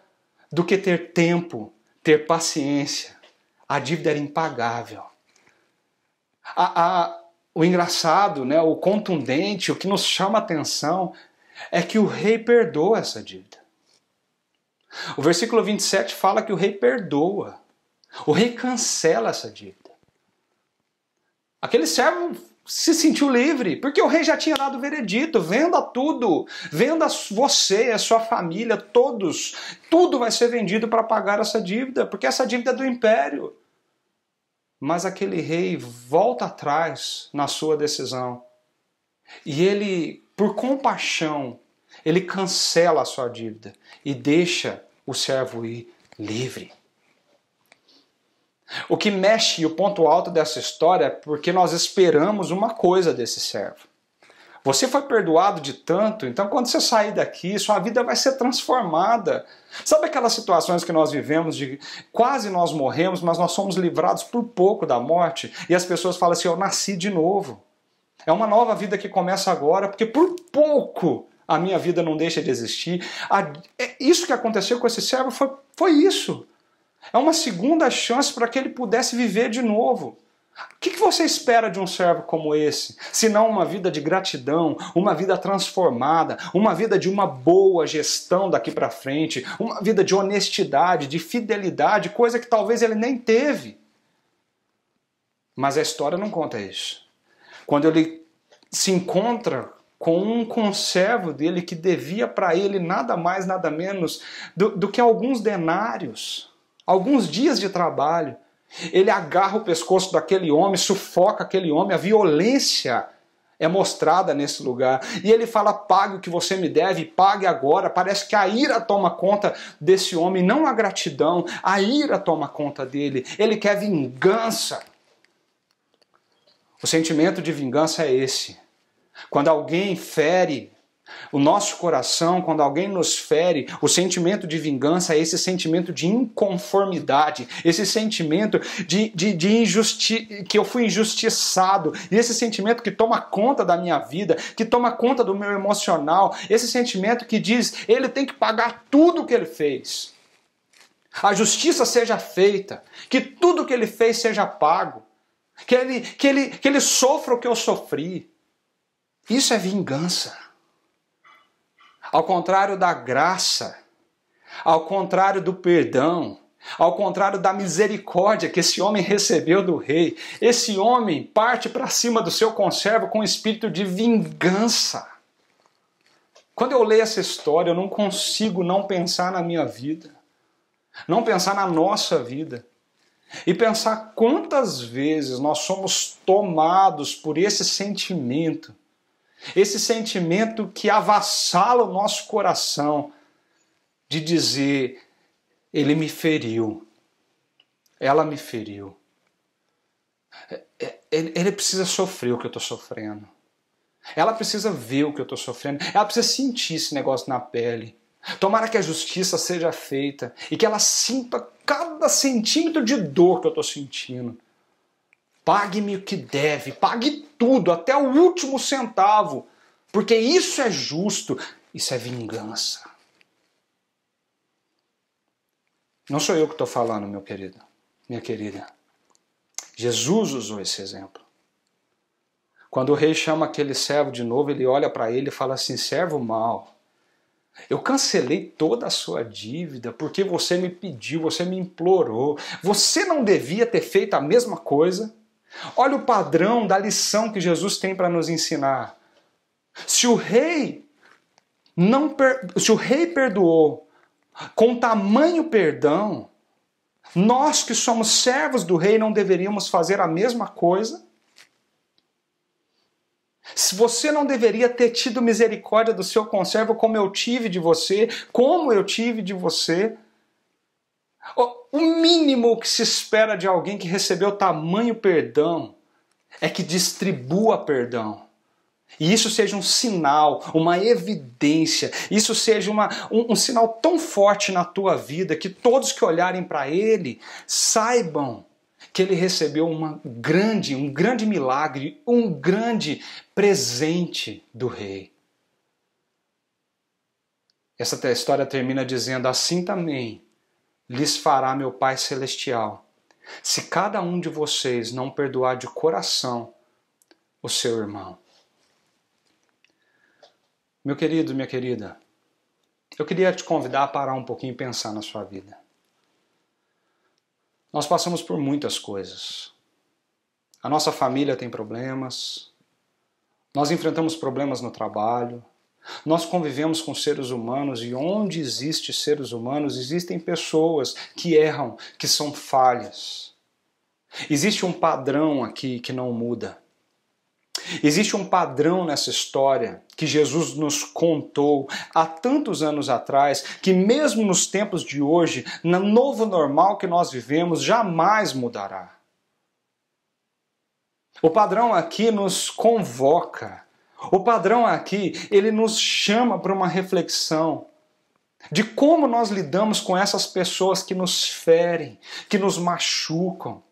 S13: do que ter tempo, ter paciência. A dívida era impagável. O engraçado, né, o contundente, o que nos chama a atenção é que o rei perdoa essa dívida. O versículo 27 fala que o rei perdoa. O rei cancela essa dívida. Aquele servo se sentiu livre, porque o rei já tinha dado o veredito. Venda tudo. Venda você, a sua família, todos. Tudo vai ser vendido para pagar essa dívida, porque essa dívida é do império. Mas aquele rei volta atrás na sua decisão. E ele, por compaixão, ele cancela a sua dívida e deixa o servo ir livre. O que mexe, e o ponto alto dessa história, é porque nós esperamos uma coisa desse servo. Você foi perdoado de tanto, então quando você sair daqui, sua vida vai ser transformada. Sabe aquelas situações que nós vivemos de quase nós morremos, mas nós somos livrados por pouco da morte? E as pessoas falam assim, eu nasci de novo. É uma nova vida que começa agora, porque por pouco a minha vida não deixa de existir. Isso que aconteceu com esse servo foi isso. É uma segunda chance para que ele pudesse viver de novo. O que você espera de um servo como esse? Se não uma vida de gratidão, uma vida transformada, uma vida de uma boa gestão daqui para frente, uma vida de honestidade, de fidelidade, coisa que talvez ele nem teve. Mas a história não conta isso. Quando ele se encontra com um conservo dele que devia para ele nada mais, nada menos do que alguns denários, alguns dias de trabalho, ele agarra o pescoço daquele homem, sufoca aquele homem, a violência é mostrada nesse lugar. E ele fala, pague o que você me deve, pague agora. Parece que a ira toma conta desse homem, não a gratidão, a ira toma conta dele. Ele quer vingança. O sentimento de vingança é esse. Quando alguém fere o nosso coração, quando alguém nos fere, o sentimento de vingança é esse sentimento de inconformidade, esse sentimento que eu fui injustiçado, e esse sentimento que toma conta da minha vida, que toma conta do meu emocional, esse sentimento que diz, ele tem que pagar tudo o que ele fez. A justiça seja feita, que tudo o que ele fez seja pago, que ele sofra o que eu sofri. Isso é vingança. Ao contrário da graça, ao contrário do perdão, ao contrário da misericórdia que esse homem recebeu do rei, esse homem parte para cima do seu conservo com espírito de vingança. Quando eu leio essa história, eu não consigo não pensar na minha vida, não pensar na nossa vida, e pensar quantas vezes nós somos tomados por esse sentimento que avassala o nosso coração, de dizer, ele me feriu, ela me feriu, ele precisa sofrer o que eu estou sofrendo, ela precisa ver o que eu estou sofrendo, ela precisa sentir esse negócio na pele. Tomara que a justiça seja feita e que ela sinta cada centímetro de dor que eu estou sentindo. Pague-me o que deve, pague tudo, até o último centavo, Porque isso é justo, isso é vingança. Não sou eu que estou falando, meu querido, minha querida. Jesus usou esse exemplo. Quando o rei chama aquele servo de novo, ele olha para ele e fala assim: servo mau, eu cancelei toda a sua dívida porque você me pediu, você me implorou. Você não devia ter feito a mesma coisa? Olha o padrão da lição que Jesus tem para nos ensinar. Se o rei perdoou com tamanho perdão, nós que somos servos do rei não deveríamos fazer a mesma coisa? Se você não deveria ter tido misericórdia do seu conservo como eu tive de você, como eu tive de você? O mínimo que se espera de alguém que recebeu tamanho perdão é que distribua perdão. E isso seja um sinal, uma evidência, isso seja um sinal tão forte na tua vida que todos que olharem para ele saibam que ele recebeu um grande milagre, um grande presente do rei. Essa história termina dizendo: assim também lhes fará meu Pai Celestial, se cada um de vocês não perdoar de coração o seu irmão. Meu querido, minha querida, eu queria te convidar a parar um pouquinho e pensar na sua vida. Nós passamos por muitas coisas. A nossa família tem problemas, nós enfrentamos problemas no trabalho, nós convivemos com seres humanos e onde existem seres humanos, existem pessoas que erram, que são falhas. Existe um padrão aqui que não muda. Existe um padrão nessa história que Jesus nos contou há tantos anos atrás, que mesmo nos tempos de hoje, no novo normal que nós vivemos, jamais mudará. O padrão aqui nos convoca. O padrão aqui, ele nos chama para uma reflexão de como nós lidamos com essas pessoas que nos ferem, que nos machucam.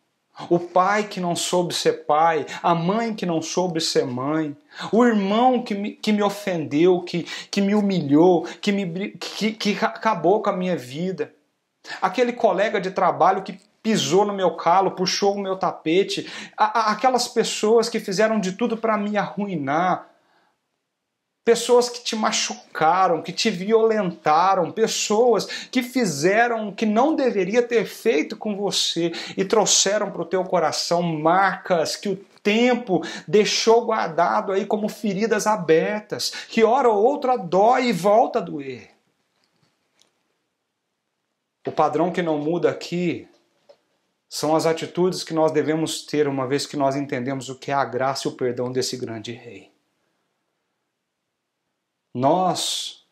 S13: O pai que não soube ser pai, a mãe que não soube ser mãe, o irmão que me ofendeu, que me humilhou, que acabou com a minha vida, aquele colega de trabalho que pisou no meu calo, puxou o meu tapete, aquelas pessoas que fizeram de tudo para me arruinar, pessoas que te machucaram, que te violentaram, pessoas que fizeram o que não deveria ter feito com você e trouxeram para o teu coração marcas que o tempo deixou guardado aí como feridas abertas, que hora ou outra dói e volta a doer. O padrão que não muda aqui são as atitudes que nós devemos ter uma vez que nós entendemos o que é a graça e o perdão desse grande rei. Nós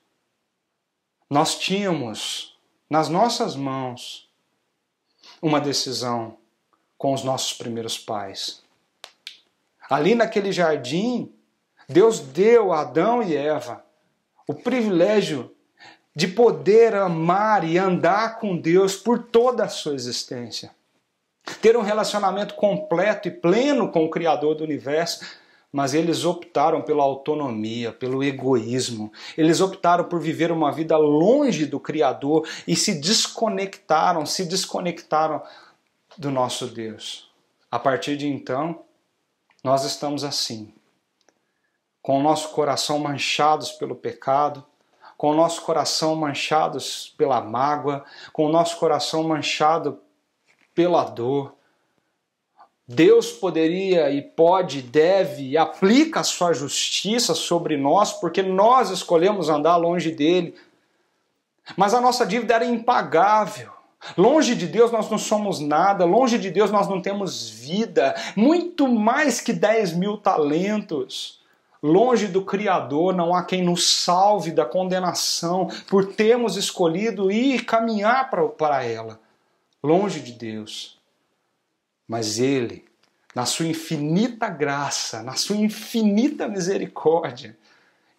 S13: tínhamos nas nossas mãos uma decisão com os nossos primeiros pais. Ali naquele jardim, Deus deu a Adão e Eva o privilégio de poder amar e andar com Deus por toda a sua existência. Ter um relacionamento completo e pleno com o Criador do universo. Mas eles optaram pela autonomia, pelo egoísmo. Eles optaram por viver uma vida longe do Criador e se desconectaram do nosso Deus. A partir de então, nós estamos assim, com o nosso coração manchados pelo pecado, com o nosso coração manchados pela mágoa, com o nosso coração manchado pela dor. Deus poderia e pode, deve e aplica a sua justiça sobre nós porque nós escolhemos andar longe dele. Mas a nossa dívida era impagável. Longe de Deus nós não somos nada, longe de Deus nós não temos vida, muito mais que 10.000 talentos. Longe do Criador não há quem nos salve da condenação por termos escolhido ir caminhar para ela. Longe de Deus. Mas Ele, na sua infinita graça, na sua infinita misericórdia,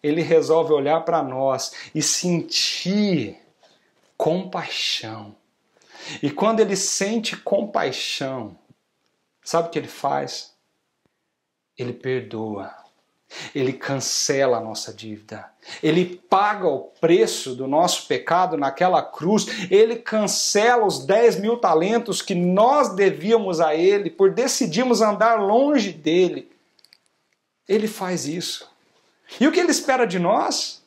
S13: Ele resolve olhar para nós e sentir compaixão. E quando Ele sente compaixão, sabe o que Ele faz? Ele perdoa. Ele cancela a nossa dívida. Ele paga o preço do nosso pecado naquela cruz. Ele cancela os 10.000 talentos que nós devíamos a Ele por decidirmos andar longe dEle. Ele faz isso. E o que Ele espera de nós?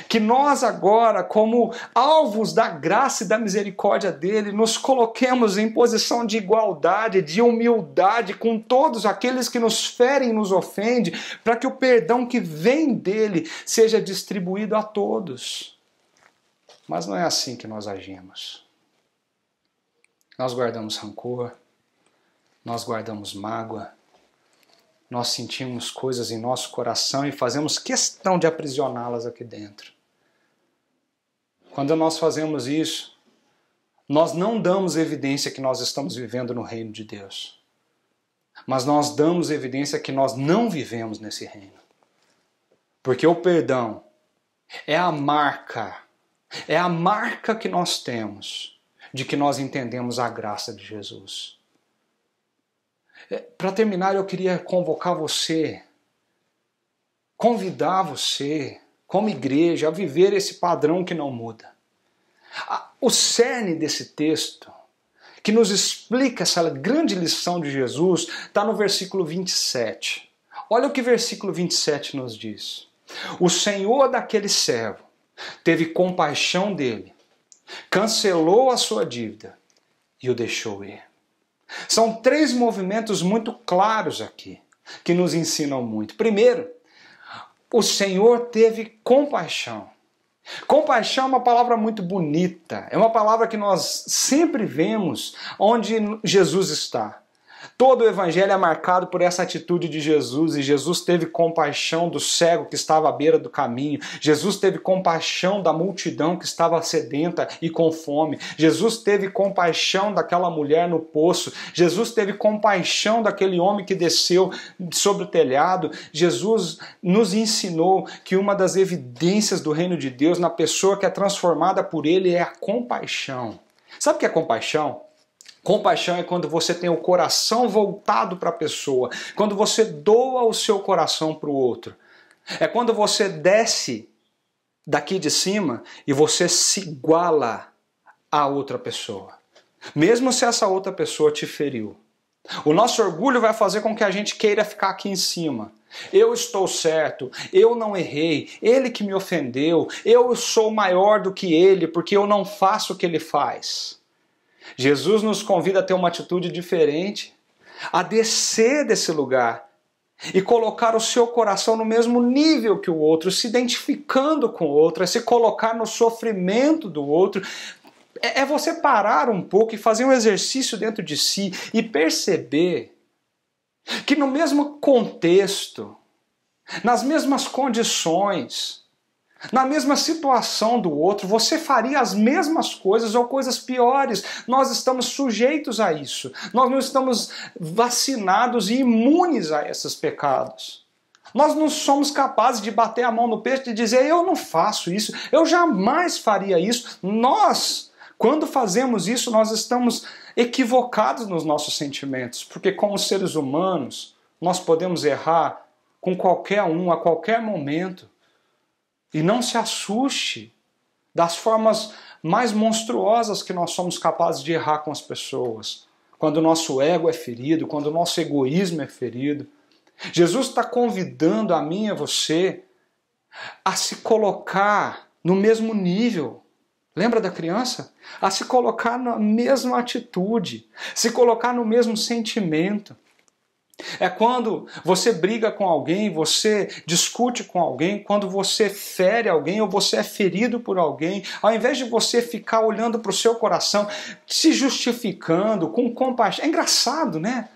S13: Que nós agora, como alvos da graça e da misericórdia dEle, nos coloquemos em posição de igualdade, de humildade com todos aqueles que nos ferem e nos ofendem, para que o perdão que vem dEle seja distribuído a todos. Mas não é assim que nós agimos. Nós guardamos rancor, nós guardamos mágoa, nós sentimos coisas em nosso coração e fazemos questão de aprisioná-las aqui dentro. Quando nós fazemos isso, nós não damos evidência que nós estamos vivendo no reino de Deus. Mas nós damos evidência que nós não vivemos nesse reino. Porque o perdão é a marca que nós temos de que nós entendemos a graça de Jesus. Para terminar, eu queria convocar você, convidar você, como igreja, a viver esse padrão que não muda. O cerne desse texto, que nos explica essa grande lição de Jesus, está no versículo 27. Olha o que o versículo 27 nos diz. O Senhor daquele servo teve compaixão dele, cancelou a sua dívida e o deixou ir. São 3 movimentos muito claros aqui, que nos ensinam muito. Primeiro, o Senhor teve compaixão. Compaixão é uma palavra muito bonita, é uma palavra que nós sempre vemos onde Jesus está. Todo o evangelho é marcado por essa atitude de Jesus, e Jesus teve compaixão do cego que estava à beira do caminho. Jesus teve compaixão da multidão que estava sedenta e com fome. Jesus teve compaixão daquela mulher no poço. Jesus teve compaixão daquele homem que desceu sobre o telhado. Jesus nos ensinou que uma das evidências do reino de Deus na pessoa que é transformada por Ele é a compaixão. Sabe o que é compaixão? Compaixão é quando você tem o coração voltado para a pessoa, quando você doa o seu coração para o outro. É quando você desce daqui de cima e você se iguala a outra pessoa, mesmo se essa outra pessoa te feriu. O nosso orgulho vai fazer com que a gente queira ficar aqui em cima. Eu estou certo, eu não errei, ele que me ofendeu, eu sou maior do que ele porque eu não faço o que ele faz. Jesus nos convida a ter uma atitude diferente, a descer desse lugar e colocar o seu coração no mesmo nível que o outro, se identificando com o outro, é se colocar no sofrimento do outro. É você parar um pouco e fazer um exercício dentro de si e perceber que no mesmo contexto, nas mesmas condições, na mesma situação do outro, você faria as mesmas coisas ou coisas piores. Nós estamos sujeitos a isso. Nós não estamos vacinados e imunes a esses pecados. Nós não somos capazes de bater a mão no peito e dizer, eu não faço isso, eu jamais faria isso. Nós, quando fazemos isso, nós estamos equivocados nos nossos sentimentos, porque como seres humanos, nós podemos errar com qualquer um, a qualquer momento. E não se assuste das formas mais monstruosas que nós somos capazes de errar com as pessoas. Quando o nosso ego é ferido, quando o nosso egoísmo é ferido. Jesus está convidando a mim e a você a se colocar no mesmo nível. Lembra da criança? A se colocar na mesma atitude, se colocar no mesmo sentimento. É quando você briga com alguém, você discute com alguém, quando você fere alguém ou você é ferido por alguém, ao invés de você ficar olhando para o seu coração, se justificando, com compaixão. É engraçado, né?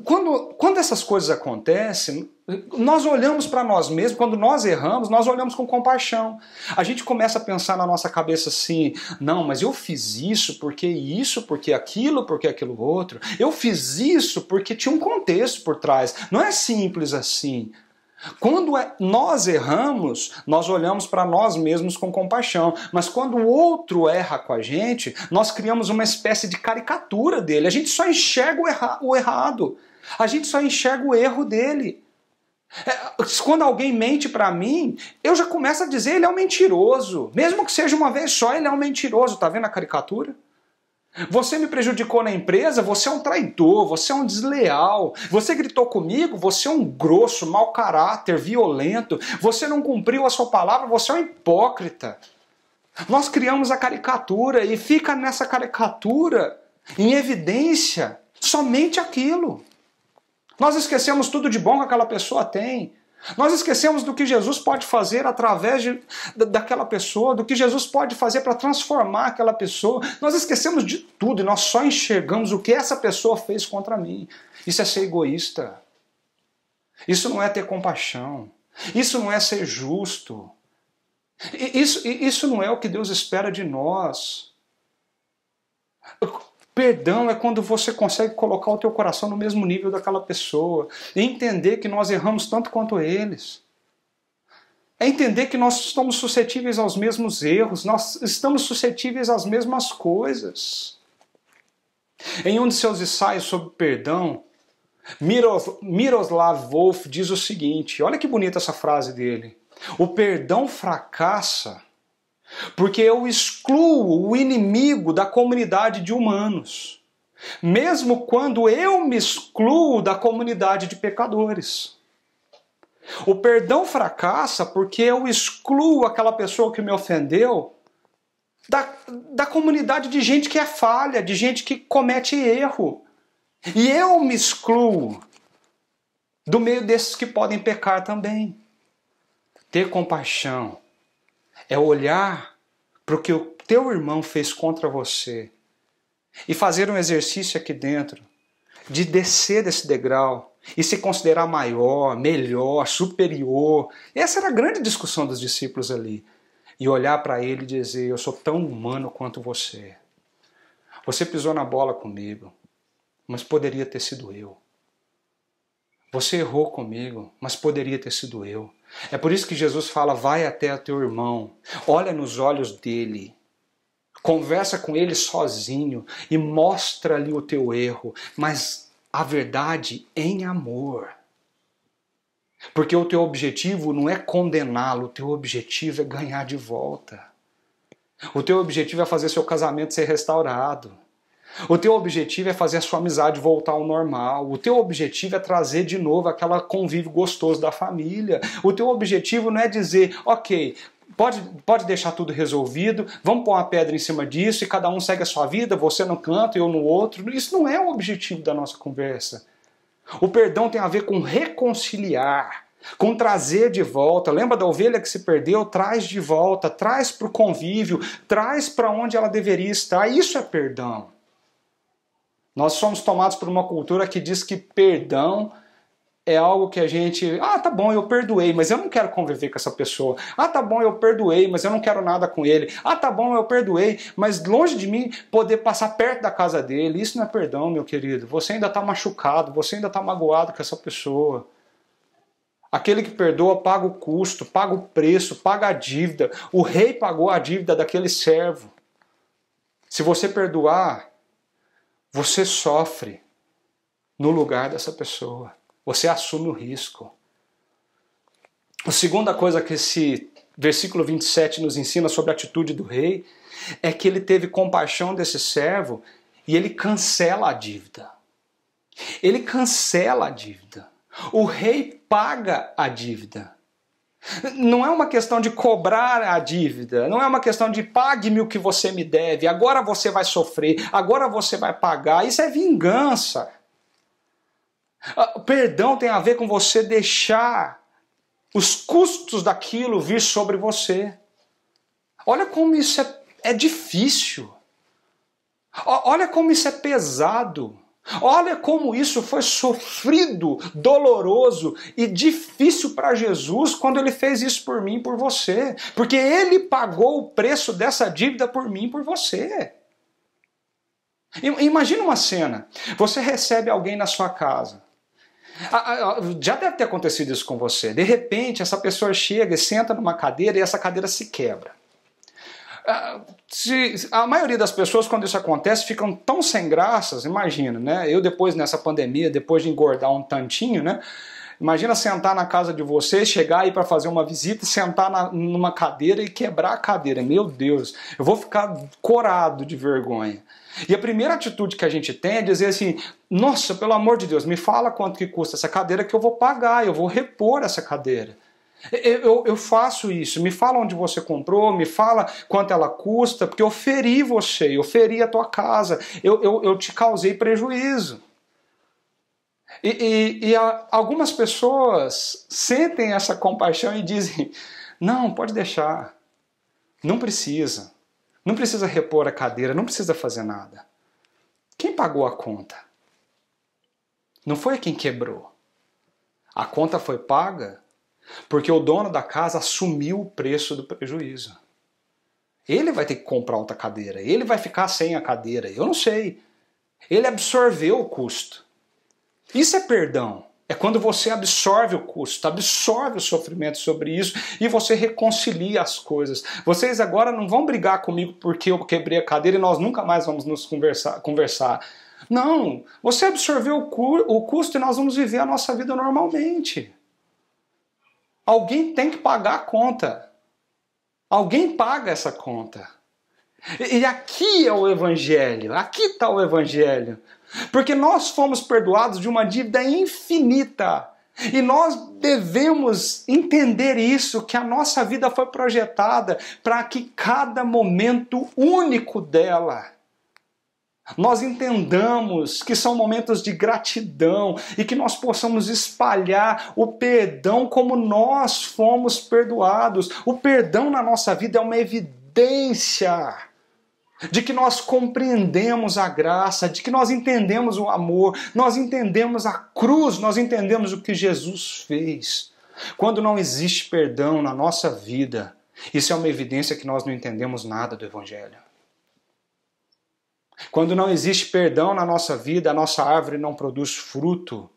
S13: Quando essas coisas acontecem, nós olhamos para nós mesmos, quando nós erramos, nós olhamos com compaixão. A gente começa a pensar na nossa cabeça assim, não, mas eu fiz isso, porque aquilo outro. Eu fiz isso porque tinha um contexto por trás. Não é simples assim. Quando nós erramos, nós olhamos para nós mesmos com compaixão. Mas quando o outro erra com a gente, nós criamos uma espécie de caricatura dele. A gente só enxerga o errado. A gente só enxerga o erro dele. Quando alguém mente para mim, eu já começo a dizer ele é um mentiroso. Mesmo que seja uma vez só, ele é um mentiroso. Tá vendo a caricatura? Você me prejudicou na empresa, você é um traidor, você é um desleal. Você gritou comigo, você é um grosso, mau caráter, violento. Você não cumpriu a sua palavra, você é um hipócrita. Nós criamos a caricatura e fica nessa caricatura, em evidência, somente aquilo. Nós esquecemos tudo de bom que aquela pessoa tem. Nós esquecemos do que Jesus pode fazer através daquela pessoa, do que Jesus pode fazer para transformar aquela pessoa. Nós esquecemos de tudo e nós só enxergamos o que essa pessoa fez contra mim. Isso é ser egoísta. Isso não é ter compaixão. Isso não é ser justo. Isso não é o que Deus espera de nós. Perdão é quando você consegue colocar o teu coração no mesmo nível daquela pessoa e entender que nós erramos tanto quanto eles. É entender que nós estamos suscetíveis aos mesmos erros, nós estamos suscetíveis às mesmas coisas. Em um de seus ensaios sobre perdão, Miroslav Volf diz o seguinte, olha que bonita essa frase dele: o perdão fracassa porque eu excluo o inimigo da comunidade de humanos, mesmo quando eu me excluo da comunidade de pecadores. O perdão fracassa porque eu excluo aquela pessoa que me ofendeu da comunidade de gente que é falha, de gente que comete erro. E eu me excluo do meio desses que podem pecar também. Ter compaixão é olhar para o que o teu irmão fez contra você e fazer um exercício aqui dentro de descer desse degrau e se considerar maior, melhor, superior. Essa era a grande discussão dos discípulos ali. E olhar para ele e dizer: eu sou tão humano quanto você. Você pisou na bola comigo, mas poderia ter sido eu. Você errou comigo, mas poderia ter sido eu. É por isso que Jesus fala: vai até o teu irmão, olha nos olhos dele, conversa com ele sozinho e mostra-lhe o teu erro, mas a verdade em amor. Porque o teu objetivo não é condená-lo, o teu objetivo é ganhar de volta. O teu objetivo é fazer seu casamento ser restaurado. O teu objetivo é fazer a sua amizade voltar ao normal. O teu objetivo é trazer de novo aquele convívio gostoso da família. O teu objetivo não é dizer: ok, pode deixar tudo resolvido, vamos pôr uma pedra em cima disso e cada um segue a sua vida, você num canto e eu no outro. Isso não é o objetivo da nossa conversa. O perdão tem a ver com reconciliar, com trazer de volta. Lembra da ovelha que se perdeu? Traz de volta, traz para o convívio, traz para onde ela deveria estar. Isso é perdão. Nós somos tomados por uma cultura que diz que perdão é algo que a gente... ah, tá bom, eu perdoei, mas eu não quero conviver com essa pessoa. Ah, tá bom, eu perdoei, mas eu não quero nada com ele. Ah, tá bom, eu perdoei, mas longe de mim poder passar perto da casa dele. Isso não é perdão, meu querido. Você ainda está machucado, você ainda está magoado com essa pessoa. Aquele que perdoa paga o custo, paga o preço, paga a dívida. O rei pagou a dívida daquele servo. Se você perdoar, você sofre no lugar dessa pessoa. Você assume o risco. A segunda coisa que esse versículo 27 nos ensina sobre a atitude do rei é que ele teve compaixão desse servo e ele cancela a dívida. Ele cancela a dívida. O rei paga a dívida. Não é uma questão de cobrar a dívida, não é uma questão de pague-me o que você me deve, agora você vai sofrer, agora você vai pagar. Isso é vingança. Perdão tem a ver com você deixar os custos daquilo vir sobre você. Olha como isso é difícil. Olha como isso é pesado. Olha como isso foi sofrido, doloroso e difícil para Jesus quando ele fez isso por mim e por você. Porque ele pagou o preço dessa dívida por mim e por você. Imagina uma cena. Você recebe alguém na sua casa. Já deve ter acontecido isso com você. De repente, essa pessoa chega e senta numa cadeira e essa cadeira se quebra. A maioria das pessoas, quando isso acontece, ficam tão sem graças. Imagina, né? Eu depois, nessa pandemia, depois de engordar um tantinho, né? Imagina sentar na casa de vocês, chegar aí para fazer uma visita, sentar numa cadeira e quebrar a cadeira. Meu Deus, eu vou ficar corado de vergonha. E a primeira atitude que a gente tem é dizer assim, nossa, pelo amor de Deus, me fala quanto que custa essa cadeira que eu vou pagar, eu vou repor essa cadeira. Eu faço isso, me fala onde você comprou, me fala quanto ela custa, porque eu feri você, eu feri a tua casa, eu te causei prejuízo. E algumas pessoas sentem essa compaixão e dizem, não, pode deixar, não precisa repor a cadeira, não precisa fazer nada. Quem pagou a conta? Não foi quem quebrou. A conta foi paga porque o dono da casa assumiu o preço do prejuízo. Ele vai ter que comprar outra cadeira, ele vai ficar sem a cadeira, eu não sei. Ele absorveu o custo. Isso é perdão. É quando você absorve o custo, absorve o sofrimento sobre isso e você reconcilia as coisas. Vocês agora não vão brigar comigo porque eu quebrei a cadeira e nós nunca mais vamos nos conversar. Não, você absorveu o custo e nós vamos viver a nossa vida normalmente. Alguém tem que pagar a conta. Alguém paga essa conta. E aqui é o Evangelho, aqui está o Evangelho. Porque nós fomos perdoados de uma dívida infinita. E nós devemos entender isso, que a nossa vida foi projetada para que cada momento único dela, nós entendamos que são momentos de gratidão e que nós possamos espalhar o perdão como nós fomos perdoados. O perdão na nossa vida é uma evidência de que nós compreendemos a graça, de que nós entendemos o amor, nós entendemos a cruz, nós entendemos o que Jesus fez. Quando não existe perdão na nossa vida, isso é uma evidência que nós não entendemos nada do Evangelho. Quando não existe perdão na nossa vida, a nossa árvore não produz fruto.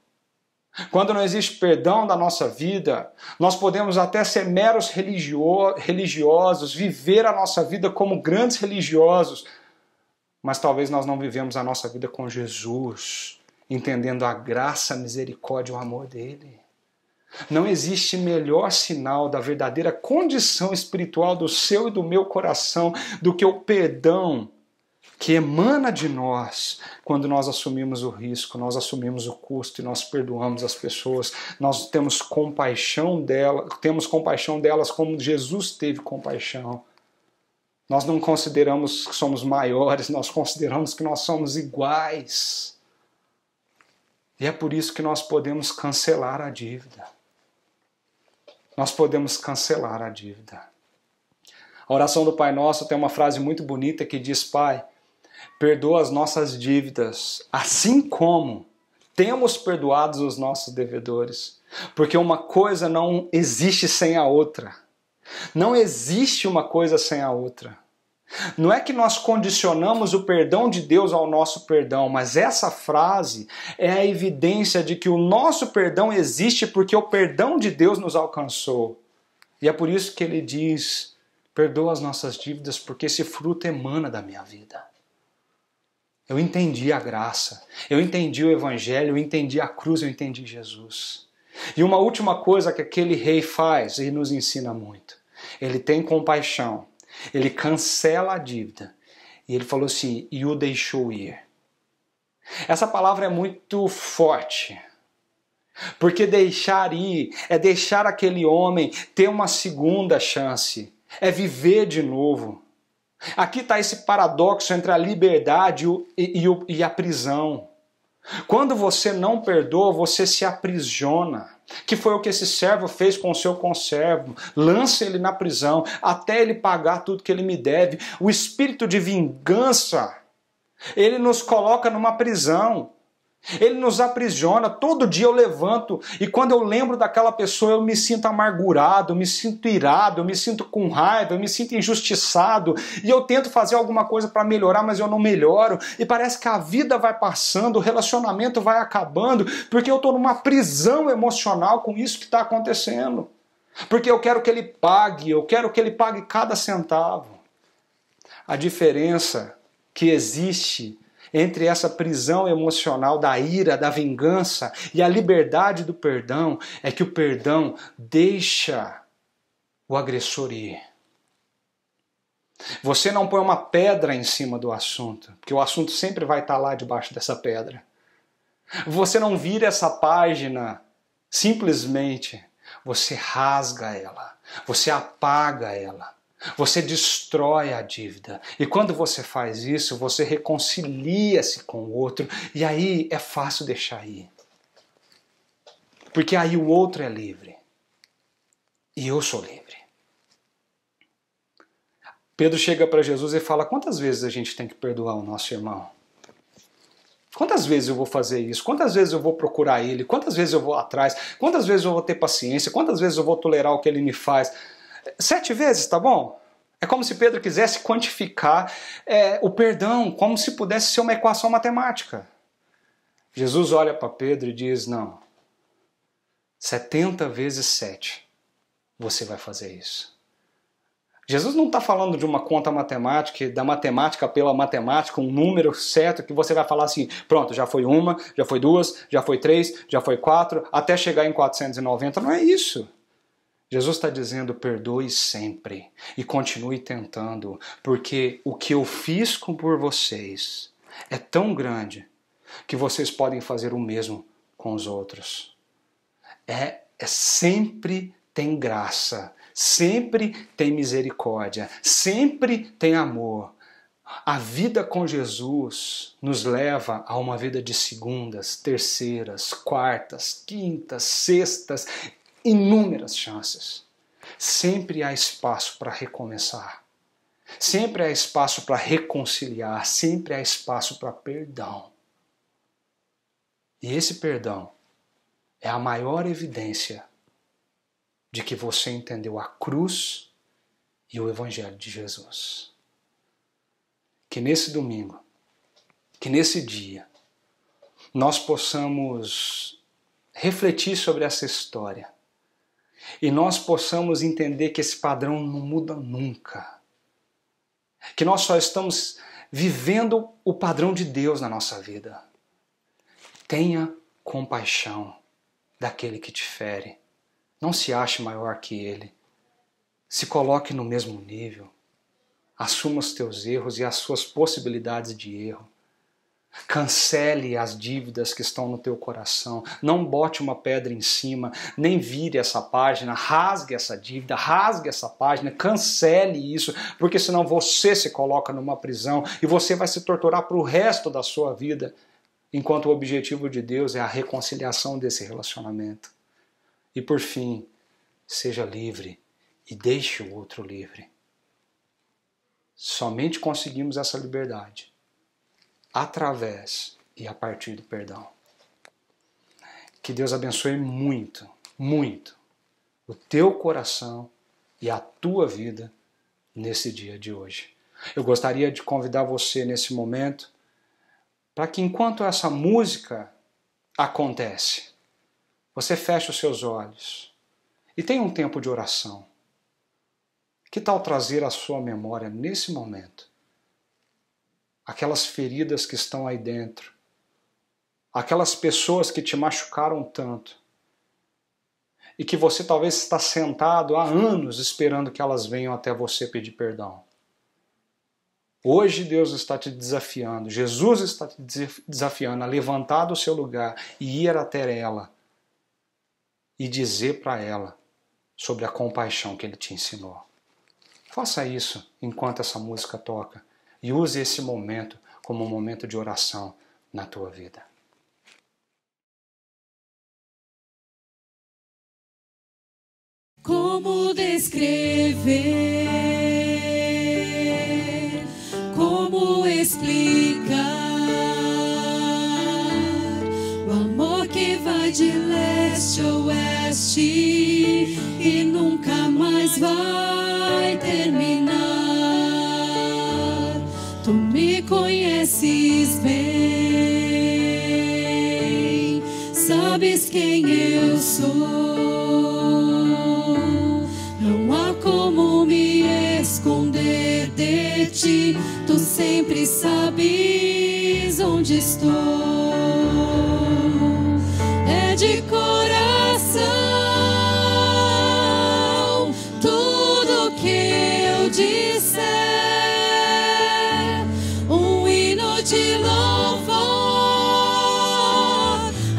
S13: Quando não existe perdão da nossa vida, nós podemos até ser meros religiosos, viver a nossa vida como grandes religiosos, mas talvez nós não vivemos a nossa vida com Jesus, entendendo a graça, a misericórdia e o amor dele. Não existe melhor sinal da verdadeira condição espiritual do seu e do meu coração do que o perdão que emana de nós quando nós assumimos o risco, nós assumimos o custo e nós perdoamos as pessoas, nós temos compaixão delas como Jesus teve compaixão. Nós não consideramos que somos maiores, nós consideramos que nós somos iguais. E é por isso que nós podemos cancelar a dívida. Nós podemos cancelar a dívida. A oração do Pai Nosso tem uma frase muito bonita que diz: Pai, perdoa as nossas dívidas, assim como temos perdoados os nossos devedores. Porque uma coisa não existe sem a outra. Não existe uma coisa sem a outra. Não é que nós condicionamos o perdão de Deus ao nosso perdão, mas essa frase é a evidência de que o nosso perdão existe porque o perdão de Deus nos alcançou. E é por isso que ele diz: perdoa as nossas dívidas, porque esse fruto emana da minha vida. Eu entendi a graça, eu entendi o Evangelho, eu entendi a cruz, eu entendi Jesus. E uma última coisa que aquele rei faz e nos ensina muito: ele tem compaixão, ele cancela a dívida. E ele falou assim: e o deixou ir. Essa palavra é muito forte, porque deixar ir é deixar aquele homem ter uma segunda chance, é viver de novo. Aqui está esse paradoxo entre a liberdade e a prisão. Quando você não perdoa, você se aprisiona, que foi o que esse servo fez com o seu conservo. Lança ele na prisão até ele pagar tudo que ele me deve. O espírito de vingança, ele nos coloca numa prisão. Ele nos aprisiona. Todo dia eu levanto e quando eu lembro daquela pessoa eu me sinto amargurado, eu me sinto irado, eu me sinto com raiva, eu me sinto injustiçado e eu tento fazer alguma coisa para melhorar, mas eu não melhoro e parece que a vida vai passando, o relacionamento vai acabando porque eu estou numa prisão emocional com isso que está acontecendo. Porque eu quero que ele pague, eu quero que ele pague cada centavo. A diferença que existe entre essa prisão emocional da ira, da vingança e a liberdade do perdão é que o perdão deixa o agressor ir. Você não põe uma pedra em cima do assunto, porque o assunto sempre vai estar lá debaixo dessa pedra. Você não vira essa página simplesmente, você rasga ela, você apaga ela, você destrói a dívida. E quando você faz isso, você reconcilia-se com o outro e aí é fácil deixar ir. Porque aí o outro é livre e eu sou livre. Pedro chega para Jesus e fala: quantas vezes a gente tem que perdoar o nosso irmão? Quantas vezes eu vou fazer isso? Quantas vezes eu vou procurar ele? Quantas vezes eu vou atrás? Quantas vezes eu vou ter paciência? Quantas vezes eu vou tolerar o que ele me faz? 7 vezes, tá bom? É como se Pedro quisesse quantificar o perdão, como se pudesse ser uma equação matemática. Jesus olha para Pedro e diz: não, 70 vezes 7 você vai fazer isso. Jesus não está falando de uma conta matemática, da matemática pela matemática, um número certo que você vai falar assim, pronto, já foi 1, já foi 2, já foi 3, já foi 4, até chegar em 490. Não é isso. Jesus está dizendo: perdoe sempre e continue tentando, porque o que eu fiz por vocês é tão grande que vocês podem fazer o mesmo com os outros. Sempre tem graça. Sempre tem misericórdia, sempre tem amor. A vida com Jesus nos leva a uma vida de segundas, terceiras, quartas, quintas, sextas, inúmeras chances. Sempre há espaço para recomeçar. Sempre há espaço para reconciliar, sempre há espaço para perdão. E esse perdão é a maior evidência de que você entendeu a cruz e o Evangelho de Jesus. Que nesse domingo, que nesse dia, nós possamos refletir sobre essa história e nós possamos entender que esse padrão não muda nunca. Que nós só estamos vivendo o padrão de Deus na nossa vida. Tenha compaixão daquele que te fere. Não se ache maior que ele. Se coloque no mesmo nível. Assuma os teus erros e as suas possibilidades de erro. Cancele as dívidas que estão no teu coração. Não bote uma pedra em cima, nem vire essa página, rasgue essa dívida, rasgue essa página, cancele isso, porque senão você se coloca numa prisão e você vai se torturar para o resto da sua vida, enquanto o objetivo de Deus é a reconciliação desse relacionamento. E por fim, seja livre e deixe o outro livre. Somente conseguimos essa liberdade através e a partir do perdão. Que Deus abençoe muito, muito o teu coração e a tua vida nesse dia de hoje. Eu gostaria de convidar você nesse momento para que enquanto essa música acontece, você feche os seus olhos e tenha um tempo de oração. Que tal trazer à sua memória nesse momento aquelas feridas que estão aí dentro, aquelas pessoas que te machucaram tanto e que você talvez está sentado há anos esperando que elas venham até você pedir perdão. Hoje Deus está te desafiando, Jesus está te desafiando a levantar do seu lugar e ir até ela e dizer para ela sobre a compaixão que Ele te ensinou. Faça isso enquanto essa música toca e use esse momento como um momento de oração na tua vida.
S14: Como descrever, como explicar o amor que vai de leste a oeste e nunca mais vai terminar. Tu me conheces bem, sabes quem eu sou. Não há como me esconder de ti, tu sempre sabes onde estou. É de coração tudo que eu disser, um hino de louvor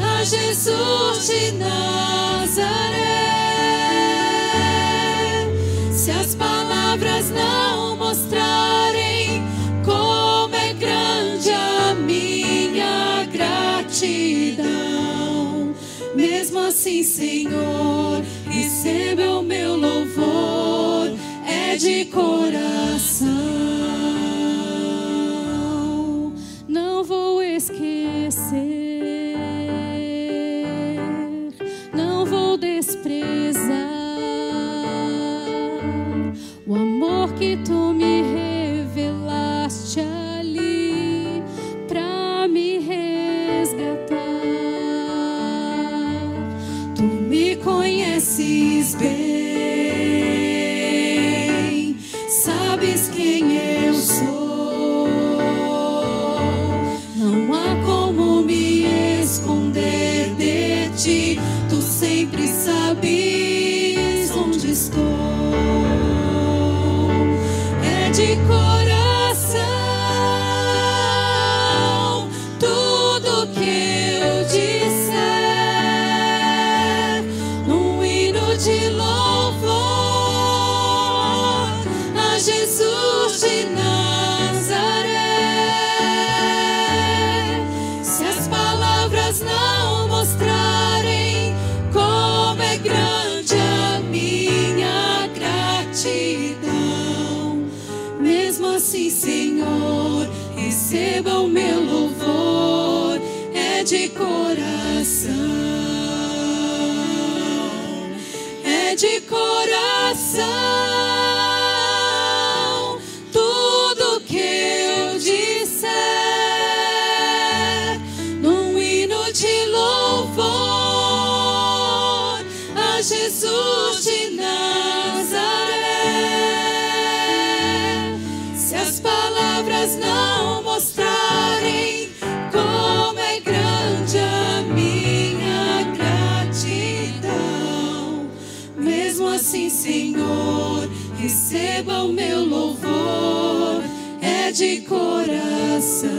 S14: a Jesus de Nazaré. Se as palavras não mostrarem como é grande a minha gratidão, mesmo assim, Senhor, receba o meu louvor, é de coração. Não vou esquecer, não vou desprezar o amor que tu me revelaste ali pra me resgatar. Tu me conheces bem, sabes quem eu sou. Não há como me esconder de ti, tu sempre sabes onde estou. É de coração tudo que eu disser, um hino de louvor a Jesus de Nazaré. Se as palavras não mostrarem como é grande a minha gratidão, mesmo assim, Senhor, receba o meu louvor, é de coração, é de coração tudo que eu disser, num hino de louvor a Jesus de Nazaré. Se as palavras não mostrarem como é grande a minha gratidão, mesmo assim, Senhor, receba o meu louvor, é de coração.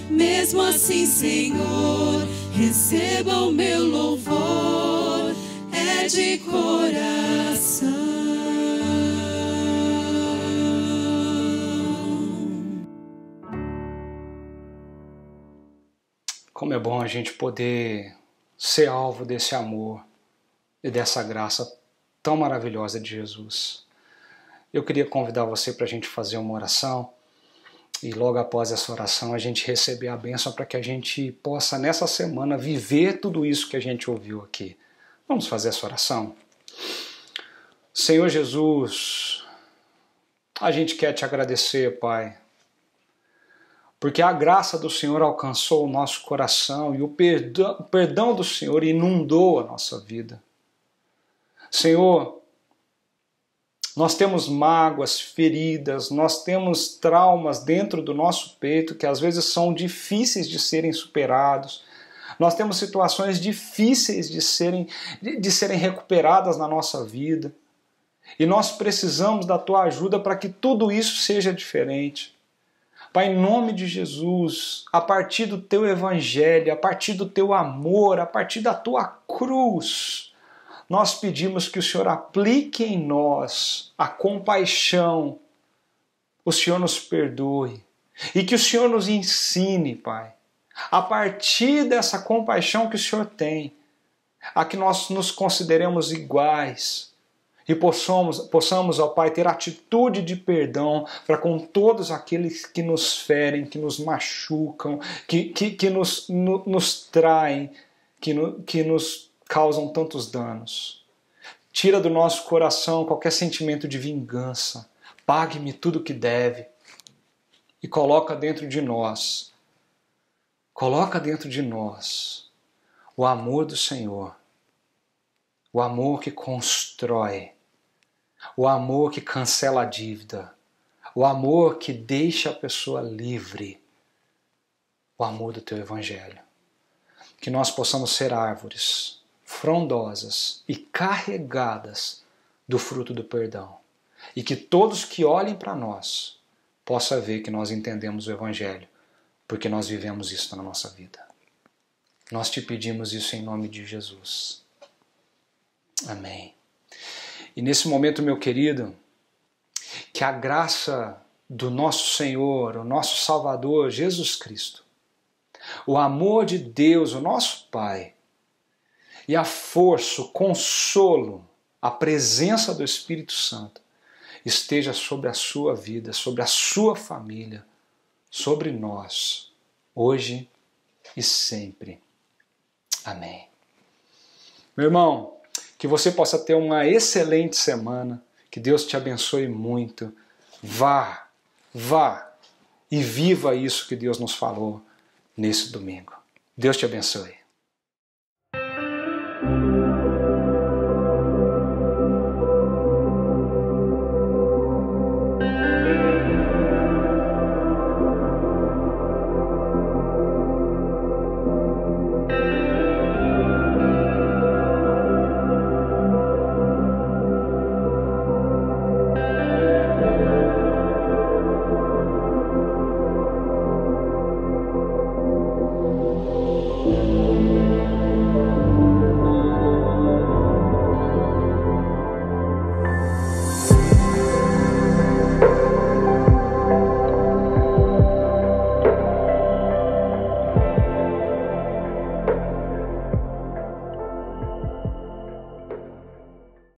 S14: Mesmo assim, Senhor, receba o meu louvor, é de coração.
S13: Como é bom a gente poder ser alvo desse amor e dessa graça tão maravilhosa de Jesus. Eu queria convidar você para a gente fazer uma oração e logo após essa oração a gente receber a bênção para que a gente possa nessa semana viver tudo isso que a gente ouviu aqui. Vamos fazer essa oração? Senhor Jesus, a gente quer te agradecer, Pai, porque a graça do Senhor alcançou o nosso coração e o perdão do Senhor inundou a nossa vida. Senhor, nós temos mágoas, feridas, nós temos traumas dentro do nosso peito que às vezes são difíceis de serem superados. Nós temos situações difíceis de serem recuperadas na nossa vida. E nós precisamos da Tua ajuda para que tudo isso seja diferente. Pai, em nome de Jesus, a partir do Teu Evangelho, a partir do Teu amor, a partir da Tua cruz, nós pedimos que o Senhor aplique em nós a compaixão, o Senhor nos perdoe e que o Senhor nos ensine, Pai, a partir dessa compaixão que o Senhor tem, a que nós nos consideremos iguais e possamos, ó Pai, ter atitude de perdão para com todos aqueles que nos ferem, que nos machucam, que nos traem, que nos causam tantos danos. Tira do nosso coração qualquer sentimento de vingança. Pague-me tudo o que deve. E coloca dentro de nós o amor do Senhor. O amor que constrói. O amor que cancela a dívida. o amor que deixa a pessoa livre, o amor do teu Evangelho. Que nós possamos ser árvores frondosas e carregadas do fruto do perdão. E que todos que olhem para nós possam ver que nós entendemos o Evangelho, porque nós vivemos isso na nossa vida. Nós te pedimos isso em nome de Jesus. Amém. E nesse momento, meu querido, que a graça do nosso Senhor, o nosso Salvador, Jesus Cristo, o amor de Deus, o nosso Pai, e a força, o consolo, a presença do Espírito Santo esteja sobre a sua vida, sobre a sua família, sobre nós, hoje e sempre. Amém. Meu irmão, que você possa ter uma excelente semana, que Deus te abençoe muito. Vá e viva isso que Deus nos falou nesse domingo. Deus te abençoe.